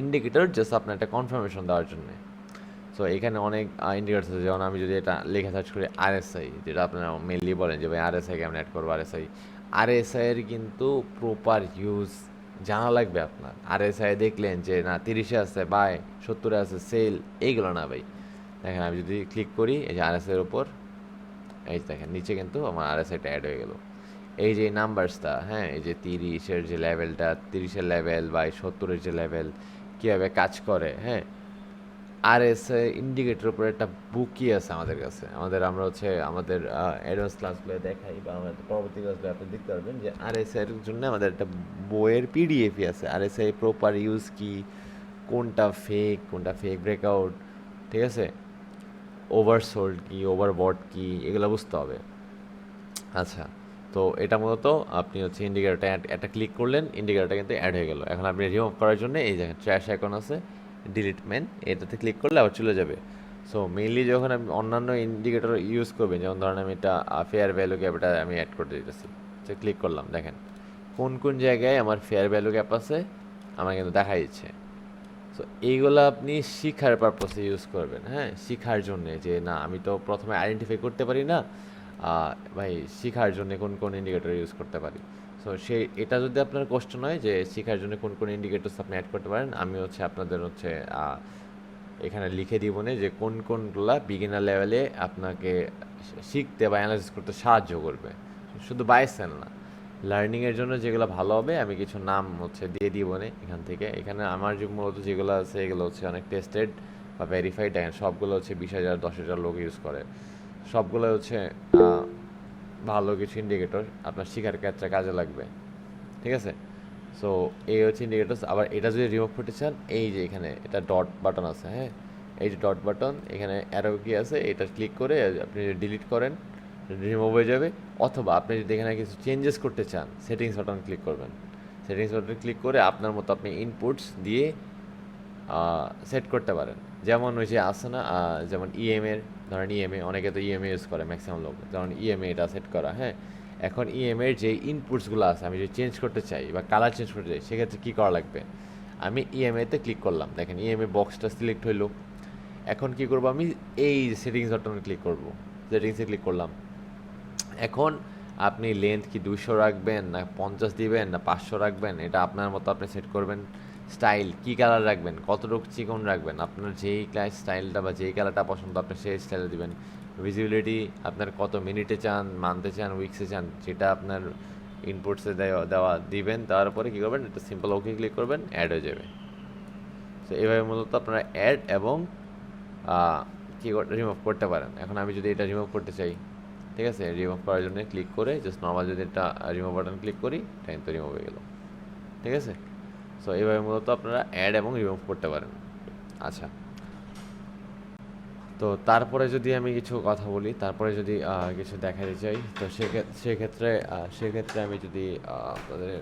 ইন্ডিকেটর জাস্ট আপনার একটা কনফার্মেশন দেওয়ার জন্য। সো এখানে অনেক ইন্ডিকেটর আছে, যেমন আমি যদি এটা লেখা সার্চ করি আরএসআই, যেটা আপনারা মেনলি বলেন যে ভাই আরএসআই কেমন অ্যাড করবো। আরএসআই এর কিন্তু প্রপার ইউজ জানা লাগবে আপনার। আরএসআই দেখলেন যে না 30-এ আছে বাই, 70-এ আছে সেল, এইগুলো না ভাই। দেখেন আমি যদি ক্লিক করি এই যে আরএসআই এর উপর, এই যে দেখেন নিচে কিন্তু আমার আরএসআইটা অ্যাড হয়ে গেল। এই যে নাম্বারসটা, হ্যাঁ, এই যে 30-এর যে লেভেলটা, 30-এর লেভেল বা 70-এর যে লেভেল কীভাবে কাজ করে, হ্যাঁ। আরএসআই ইন্ডিকেটর উপরে একটা বুকই আছে আমাদের কাছে। আমরা হচ্ছে আমাদের অ্যাডভান্স ক্লাসগুলো দেখাই, বা আমাদের পরবর্তী ক্লাসগুলো আপনি দেখতে পারবেন যে আরএসআই এর জন্য আমাদের একটা বইয়ের পিডিএফই আছে। আরএসআই প্রপার ইউজ কি, কোনটা ফেক ব্রেকআউট, ঠিক আছে, ওভারসোল্ড কি, ওভারবট কি, এগুলো বুঝতে হবে। আচ্ছা, তো এটা মূলত আপনি হচ্ছে ইন্ডিকেটরটা একটা ক্লিক করলেন, ইন্ডিকেটরটা কিন্তু অ্যাড হয়ে গেল। এখন আপনি রিমুভ করার জন্য এই যে ট্র্যাশ আইকন আছে, ডিলিট মেন, এটাতে ক্লিক করলে আবার চলে যাবে। সো মেইনলি যখন আপনি অন্যান্য ইন্ডিকেটর ইউজ করবেন, যেমন ধরেন আমি এটা ফেয়ার ভ্যালু গ্যাপ, এটা আমি অ্যাড করতে দিতেছি, তো ক্লিক করলাম, দেখেন কোন কোন জায়গায় আমার ফেয়ার ভ্যালু গ্যাপ আছে আমার কিন্তু দেখা দিচ্ছে। সো এইগুলো আপনি শিখার পারপাসে ইউজ করবেন, হ্যাঁ, শিখার জন্যে যে না আমি তো প্রথমে আইডেন্টিফাই করতে পারি না, ভাই শিখার জন্য কোন কোন ইন্ডিকেটর ইউজ করতে পারি। সো এটা যদি আপনার কোশ্চেন হয় যে শিখার জন্য কোন কোন ইন্ডিকেটরস আপনি অ্যাড করতে পারেন, আমি হচ্ছে আপনাদের হচ্ছে এখানে লিখে দিব না যে কোন কোনগুলা বিগিনার লেভেলে আপনাকে শিখতে বা অ্যানালাইসিস করতে সাহায্য করবে। শুধু বাই সেল না, লার্নিংয়ের জন্য যেগুলো ভালো হবে আমি কিছু নাম হচ্ছে দিয়ে দিব না এখান থেকে। এখানে আমার যে মূলত যেগুলো আছে এগুলো হচ্ছে অনেক টেস্টেড বা ভেরিফাইড, দেখেন সবগুলো হচ্ছে 20,000 10,000 লোক ইউজ করে, সবগুলো হচ্ছে ভালো কিছু ইন্ডিকেটর আপনার শেখার ক্ষেত্রে কাজে লাগবে, ঠিক আছে? সো এই হচ্ছে ইন্ডিকেটরস। আবার এটা যদি রিমুভ করতে চান, এই যে এখানে এটা ডট বাটন আছে, হ্যাঁ, এই যে ডট বাটন, এখানে অ্যারো কি আছে, এটা ক্লিক করে আপনি ডিলিট করেন, রিমুভ হয়ে যাবে। অথবা আপনি যদি এখানে কিছু চেঞ্জেস করতে চান, সেটিংস বাটন ক্লিক করবেন। সেটিংস বাটন ক্লিক করে আপনার মতো আপনি ইনপুটস দিয়ে সেট করতে পারেন। যেমন ওই যে আছে না, যেমন ইএমএ, ধরেন ইএমএ, অনেকে তো ইএমএ ইউজ করে ম্যাক্সিমাম লোক, যেমন ইএমএ এটা সেট করা, হ্যাঁ। এখন ইএমএর যে ইনপুটসগুলো আছে আমি যদি চেঞ্জ করতে চাই বা কালার চেঞ্জ করতে চাই, সেক্ষেত্রে কী করা লাগবে? আমি ইএমএতে ক্লিক করলাম, দেখেন ইএমএ বক্সটা সিলেক্ট হইলো। এখন কি করব, আমি এই সেটিংস বাটনে ক্লিক করব, সেটিংসে ক্লিক করলাম। এখন আপনি লেন্থ কি 200 রাখবেন, না 50 দিবেন, না 500 রাখবেন, এটা আপনার মতো আপনি সেট করবেন। স্টাইল কি কালার রাখবেন, কতটুকু চিকন রাখবেন, আপনার যেই স্টাইলটা বা যেই কালারটা পছন্দ আপনি সেই স্টাইলে দিবেন। ভিজিবিলিটি আপনার কত মিনিটে চান, মান্থে চান, উইক্সে চান, যেটা আপনার ইনপুটসে দেওয়া দিবেন। তারপরে কী করবেন, এটা সিম্পল ওকে ক্লিক করবেন, অ্যাড হয়ে যাবে। তো এভাবে মূলত আপনারা অ্যাড এবং কী রিমুভ করতে পারেন। এখন আমি যদি এটা রিমুভ করতে চাই, ঠিক আছে, রিমুভ করার জন্য ক্লিক করে জাস্ট নর্মাল যদি এটা রিমুভ বাটন ক্লিক করি, এটা কিন্তু রিমুভ হয়ে গেল, ঠিক আছে। সো এইভাবে মূলত আপনারা অ্যাড এবং রিমুভ করতে পারেন। আচ্ছা, তো তারপরে যদি আমি কিছু কথা বলি, তারপরে যদি কিছু দেখাতে চাই, তো সেক্ষেত্রে আমি যদি আপনাদের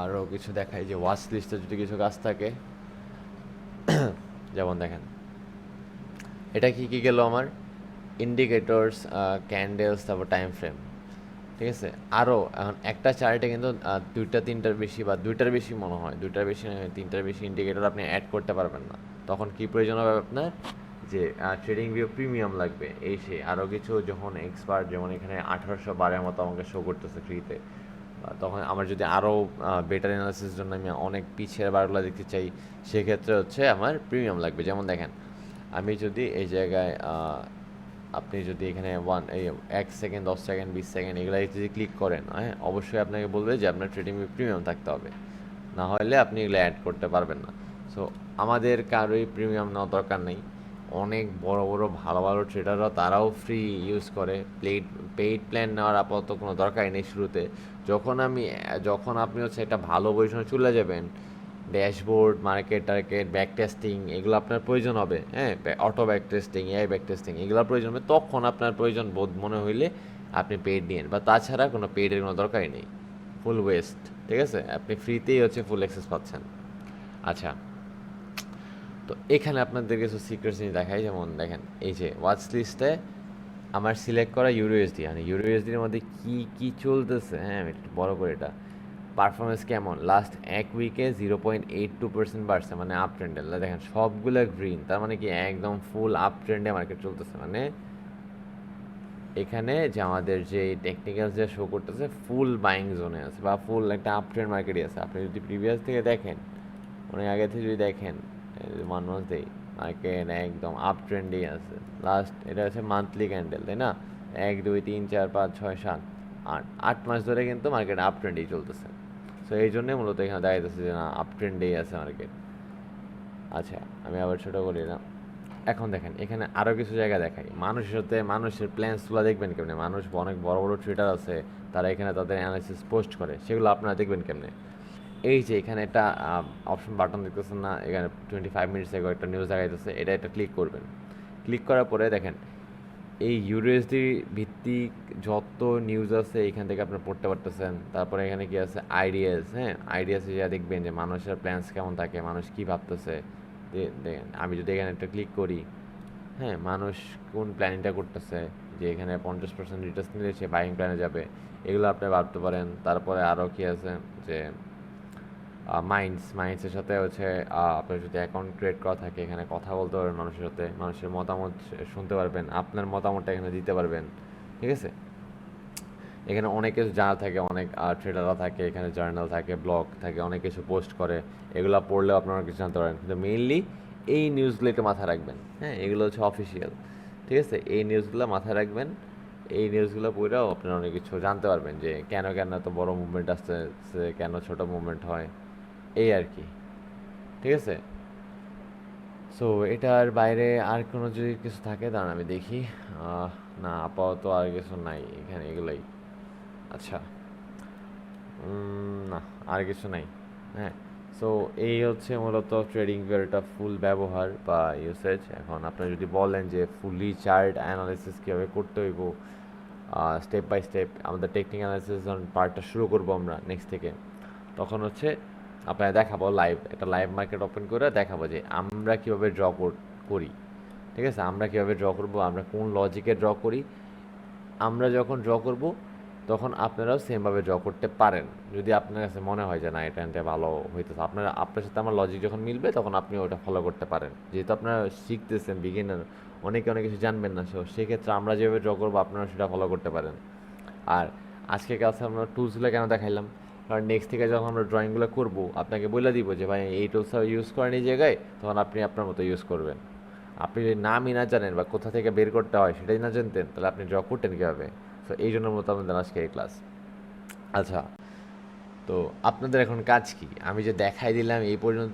আরও কিছু দেখাই যে ওয়াচ লিস্টে যদি কিছু কাজ থাকে, যেমন দেখেন এটা কি কি গেল আমার ইন্ডিকেটরস, ক্যান্ডেলস, তারপর টাইম ফ্রেম, ঠিক আছে। আরও এখন একটা চার্টে কিন্তু দুইটা তিনটার বেশি বা দুইটার বেশি মনে হয়, দুইটার বেশি নয়, তিনটার বেশি ইন্ডিকেটর আপনি অ্যাড করতে পারবেন না। তখন কি প্রয়োজন হবে আপনার, যে ট্রেডিং ভিউ প্রিমিয়াম লাগবে, এই সে আরও কিছু। যখন এক্সপার্ট, যেমন এখানে 1812 মতো আমাকে শো করতেছে ফ্রিতে, তখন আমার যদি আরও বেটার অ্যানালিসিসের জন্য আমি অনেক পিছের বারগুলো দেখতে চাই, সেক্ষেত্রে হচ্ছে আমার প্রিমিয়াম লাগবে। যেমন দেখেন, আমি যদি এই জায়গায় আপনি যদি এখানে এই 1 সেকেন্ড, 10 সেকেন্ড, 20 সেকেন্ড এগুলো যদি ক্লিক করেন, হ্যাঁ, অবশ্যই আপনাকে বলবে যে আপনার ট্রেডিং প্রিমিয়াম থাকতে হবে, না হলে আপনি এগুলো অ্যাড করতে পারবেন না। সো আমাদের কারোই প্রিমিয়াম নেওয়ার দরকার নেই। অনেক বড় বড় ভালো ভালো ট্রেডাররা তারাও ফ্রি ইউজ করে। পেইড প্ল্যান নেওয়ার আপাতত কোনো দরকারই নেই শুরুতে। যখন আপনি হচ্ছে একটা ভালো পজিশনে চলে যাবেন, dashboard, market target, back testing এগুলো আপনার প্রয়োজন হবে, হ্যাঁ, auto back testing, AI back testing এগুলোর প্রয়োজন হবে, তখন আপনার প্রয়োজন বোধ মনে হইলে আপনি পেইড নিন, বা তাছাড়া কোনো পেইডের কোনো দরকারই নেই। ফুল ওয়েস্ট, ঠিক আছে, আপনি ফ্রিতেই হচ্ছে ফুল অ্যাক্সেস পাচ্ছেন। আচ্ছা, তো এখানে আপনাদের কিছু সিক্রেটস নিয়ে দেখাই। যেমন দেখেন, এই যে ওয়াচ লিস্টে আমার সিলেক্ট করা ইউরোএসডি, মানে ইউরোএসডির মধ্যে কি কি চলতেছে, হ্যাঁ, আমি একটু বড় করে এটা পারফরমেন্স কেমন, লাস্ট এক উইকে 0.82% বাড়ছে, মানে আপ ট্রেন্ডে। দেখেন সবগুলো গ্রিন, তার মানে কি একদম ফুল আপ ট্রেন্ডে মার্কেট চলতেছে। মানে এখানে যে আমাদের যে টেকনিক্যাল যে শো করতেছে ফুল বাইং জোনে আছে, বা ফুল একটা আপ ট্রেন্ড মার্কেটই আছে। আপনি যদি প্রিভিয়াস থেকে দেখেন, অনেক আগে থেকে যদি দেখেন, 1 মাস দেই, মার্কেট একদম আপ ট্রেন্ডেই আছে। লাস্ট এটা হচ্ছে মান্থলি ক্যান্ডেল, তাই না, 1 2 3 4 5 6 7 8 8 মাস ধরে কিন্তু মার্কেট আপ ট্রেন্ডেই চলতেছে। সো এই জন্যই মূলত এখানে দেখা যাচ্ছে যে না, আপ ট্রেন্ডেই আছে মার্কেট। আচ্ছা, আমি আবার ছোটো করি না। এখন দেখেন, এখানে আরও কিছু জায়গা দেখাই, মানুষের সাথে মানুষের প্ল্যান্সগুলো দেখবেন কেমনে। মানুষ অনেক বড় বড় ট্রেডার আছে, তারা এখানে তাদের অ্যানালিসিস পোস্ট করে, সেগুলো আপনারা দেখবেন কেমনে। এই যে এখানে একটা অপশন বাটন দেখতেছেন না, এখানে 25 মিনিটস আগে একটা নিউজ দেখাইতেছে, এটা ক্লিক করবেন। ক্লিক করার পরে দেখেন এই ইউএসডি ভিত্তিক যত নিউজ আছে এখান থেকে আপনি পড়তে পারতেছেন। তারপরে এখানে কি আছে, আইডিয়াস, হ্যাঁ, আইডিয়াসে যা দেখবেন যে মানুষের প্ল্যান্স কেমন থাকে, মানুষ কী ভাবতেছে। দেখেন আমি যদি এখানে একটা ক্লিক করি, হ্যাঁ, মানুষ কোন প্ল্যানিংটা করতেছে, যে এখানে 50% রিটার্ন নিলে সে বাইং প্ল্যানে যাবে, এগুলো আপনি ভাবতে পারেন। তারপরে আরও কি আছে, যে মাইন্ডসের সাথে হচ্ছে আপনার যদি অ্যাকাউন্ট ক্রিয়েট করা থাকে, এখানে কথা বলতে পারবেন মানুষের সাথে, মানুষের মতামত শুনতে পারবেন, আপনার মতামতটা এখানে দিতে পারবেন, ঠিক আছে। এখানে অনেক কিছু জানা থাকে, অনেক ট্রেডাররা থাকে, এখানে জার্নাল থাকে, ব্লগ থাকে, অনেক কিছু পোস্ট করে, এগুলো পড়লেও আপনারা কিছু জানতে পারেন। কিন্তু মেইনলি এই নিউজগুলো একটু মাথায় রাখবেন, হ্যাঁ, এগুলো হচ্ছে অফিসিয়াল, ঠিক আছে। এই নিউজগুলো মাথায় রাখবেন, এই নিউজগুলো পড়েও আপনারা অনেক কিছু জানতে পারবেন, যে কেন কেন এত বড় মুভমেন্ট আসছে, কেন ছোট মুভমেন্ট হয়, এই আর কি, ঠিক আছে। সো এটার বাইরে আর কোনো যদি কিছু থাকে, দাঁড়ান আমি দেখি। না, আপাতত আর কিছু নাই এখানে, এগুলোই। আচ্ছা, না, আর কিছু নাই, হ্যাঁ। সো এই হচ্ছে মূলত ট্রেডিং ভিউটা ফুল ব্যবহার বা ইউসেজ। এখন আপনারা যদি বলেন যে ফুলি চার্ট অ্যানালিসিস কীভাবে করতে হইব, স্টেপ বাই স্টেপ আমাদের টেকনিক অ্যানালিসিস পার্টটা শুরু করবো আমরা নেক্সট থেকে, তখন হচ্ছে আপনারা দেখাবো একটা লাইভ মার্কেট ওপেন করে দেখাবো যে আমরা কীভাবে করি, ঠিক আছে। আমরা কীভাবে ড্র করবো, আমরা কোন লজিকে ড্র করি। আমরা যখন ড্র করব তখন আপনারাও সেমভাবে ড্র করতে পারেন, যদি আপনার কাছে মনে হয় যে না, এটা ভালো হইতেছে। আপনার সাথে আমার লজিক যখন মিলবে, তখন আপনি ওটা ফলো করতে পারেন। যেহেতু আপনারা শিখতেছেন, বিগিনার, অনেকে অনেক কিছু জানবেন না, সো সেক্ষেত্রে আমরা যেভাবে ড্র করবো আপনারা সেটা ফলো করতে পারেন। আর আজকে কাছে আমরা টুলসগুলো কেন দেখাইলাম, কারণ নেক্সট থেকে যখন আমরা ড্রয়িংগুলো করবো, আপনাকে বলে দিব যে ভাই এই টুলসটা ইউজ করেন এই জায়গায়, তখন আপনি আপনার মতো ইউজ করবেন। আপনি যদি নামই না জানেন বা কোথা থেকে বের করতে হয় সেটাই না জানতেন, তাহলে আপনি ড্র করতেন কীভাবে। সো এই জন্য মতো আমাদের আজকে এই ক্লাস। আচ্ছা, তো আপনাদের এখন কাজ কি, আমি যে দেখাই দিলাম এই পর্যন্ত,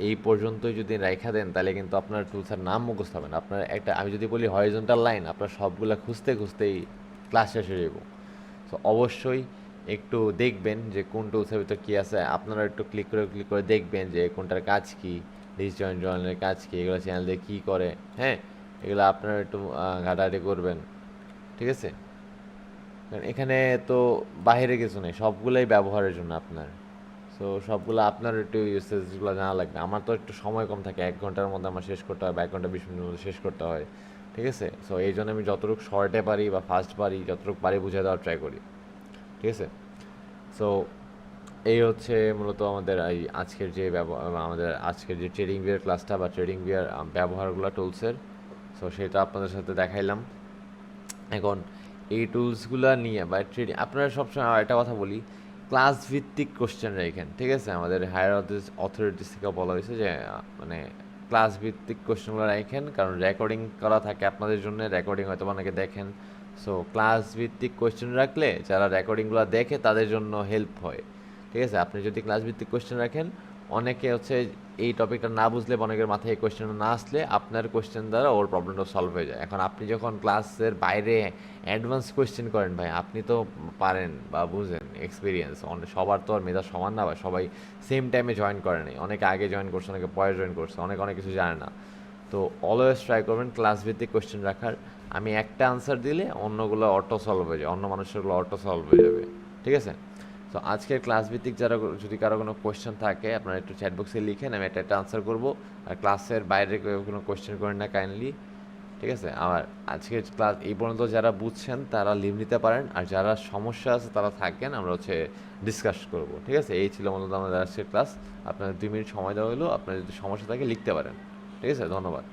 এই পর্যন্তই যদি রাইখা দেন তাহলে কিন্তু আপনার টুলসের নাম মুখস্থ হবে না। আপনার একটা আমি যদি বলি হরিজন্টাল লাইন, আপনার সবগুলা খুঁজতে খুঁজতেই ক্লাস শেষ হয়ে যাব। সো অবশ্যই একটু দেখবেন যে কোন টুলসের ভিতর কী আছে, আপনারা একটু ক্লিক করে দেখবেন যে কোনটার কাজ কী, ডিজিটাল জয়েনের কাজ কী, এগুলো চ্যানেল দিয়ে কী করে, হ্যাঁ, এগুলো আপনারা একটু ঘাটাঘাটি করবেন, ঠিক আছে? কারণ এখানে তো বাইরে কিছু নেই, সবগুলোই ব্যবহারের জন্য আপনার। সো সবগুলো আপনার একটু ইউসেজগুলো জানা লাগবে। আমার তো একটু সময় কম থাকে, 1 ঘন্টার মধ্যে আমার শেষ করতে হয় বা 1 ঘন্টা 20 মিনিটের মধ্যে শেষ করতে হয়, ঠিক আছে? সো এই জন্য আমি যতটুকু শর্টে পারি বা ফাস্ট পারি, যতটুকু পারি বুঝিয়ে দেওয়ার ট্রাই করি, ঠিক আছে? সো এই হচ্ছে মূলত আমাদের এই আজকের যে আমাদের আজকের যে ট্রেডিং ভিউয়ের ক্লাসটা বা ট্রেডিং ভিউয়ের ব্যবহারগুলো টুলসের, সো সেটা আপনাদের সাথে দেখাইলাম। এখন এই টুলসগুলো নিয়ে বা ট্রেডিং আপনারা সবসময় একটা কথা বলি, ক্লাস ভিত্তিক কোশ্চেন রাখেন, ঠিক আছে? আমাদের হায়ার অথরিটিস থেকে বলা হয়েছে যে মানে ক্লাস ভিত্তিক কোশ্চেনগুলো রাখেন, কারণ রেকর্ডিং করা থাকে আপনাদের জন্য, রেকর্ডিং হয়তো অনেকে দেখেন। সো ক্লাস ভিত্তিক কোশ্চেন রাখলে যারা রেকর্ডিংগুলো দেখে তাদের জন্য হেল্প হয়, ঠিক আছে? আপনি যদি ক্লাস ভিত্তিক কোশ্চেন রাখেন, অনেকে হচ্ছে এই টপিকটা না বুঝলে বা অনেকের মাথায় এই কোশ্চেনটা না আসলে আপনার কোশ্চেন দ্বারা ওর প্রবলেমটা সলভ হয়ে যায়। এখন আপনি যখন ক্লাসের বাইরে অ্যাডভান্স কোশ্চেন করেন ভাই, আপনি তো পারেন বা বুঝেন, এক্সপিরিয়েন্স সবার তো আর মেধা সমান না, বা সবাই সেম টাইমে জয়েন করে নাই, অনেকে আগে জয়েন করছে, অনেকে পরে জয়েন করছে, অনেক অনেক কিছু জানে না। তো অলওয়েজ ট্রাই করবেন ক্লাস ভিত্তিক কোশ্চেন রাখার। আমি একটা আনসার দিলে অন্যগুলো অটো সলভ হয়ে যায়, অন্য মানুষেরগুলো অটো সলভ হয়ে যাবে, ঠিক আছে? তো আজকের ক্লাস ভিত্তিক যারা যদি কারো কোনো কোয়েশ্চেন থাকে আপনারা একটু চ্যাট বক্সে লিখেন, আমি একটা আনসার করবো। আর ক্লাসের বাইরে কোনো কোয়েশ্চেন করেন না কাইন্ডলি, ঠিক আছে? আর আজকের ক্লাস এই পর্যন্ত যারা বুঝছেন তারা লিভ নিতে পারেন, আর যারা সমস্যা আছে তারা থাকেন, আমরা হচ্ছে ডিসকাস করব, ঠিক আছে? এই ছিল মূলত আমাদের আজকের ক্লাস। আপনাদের 2 মিনিট সময় দেওয়া হলো, আপনার যদি সমস্যা থাকে লিখতে পারেন, ঠিক আছে? ধন্যবাদ।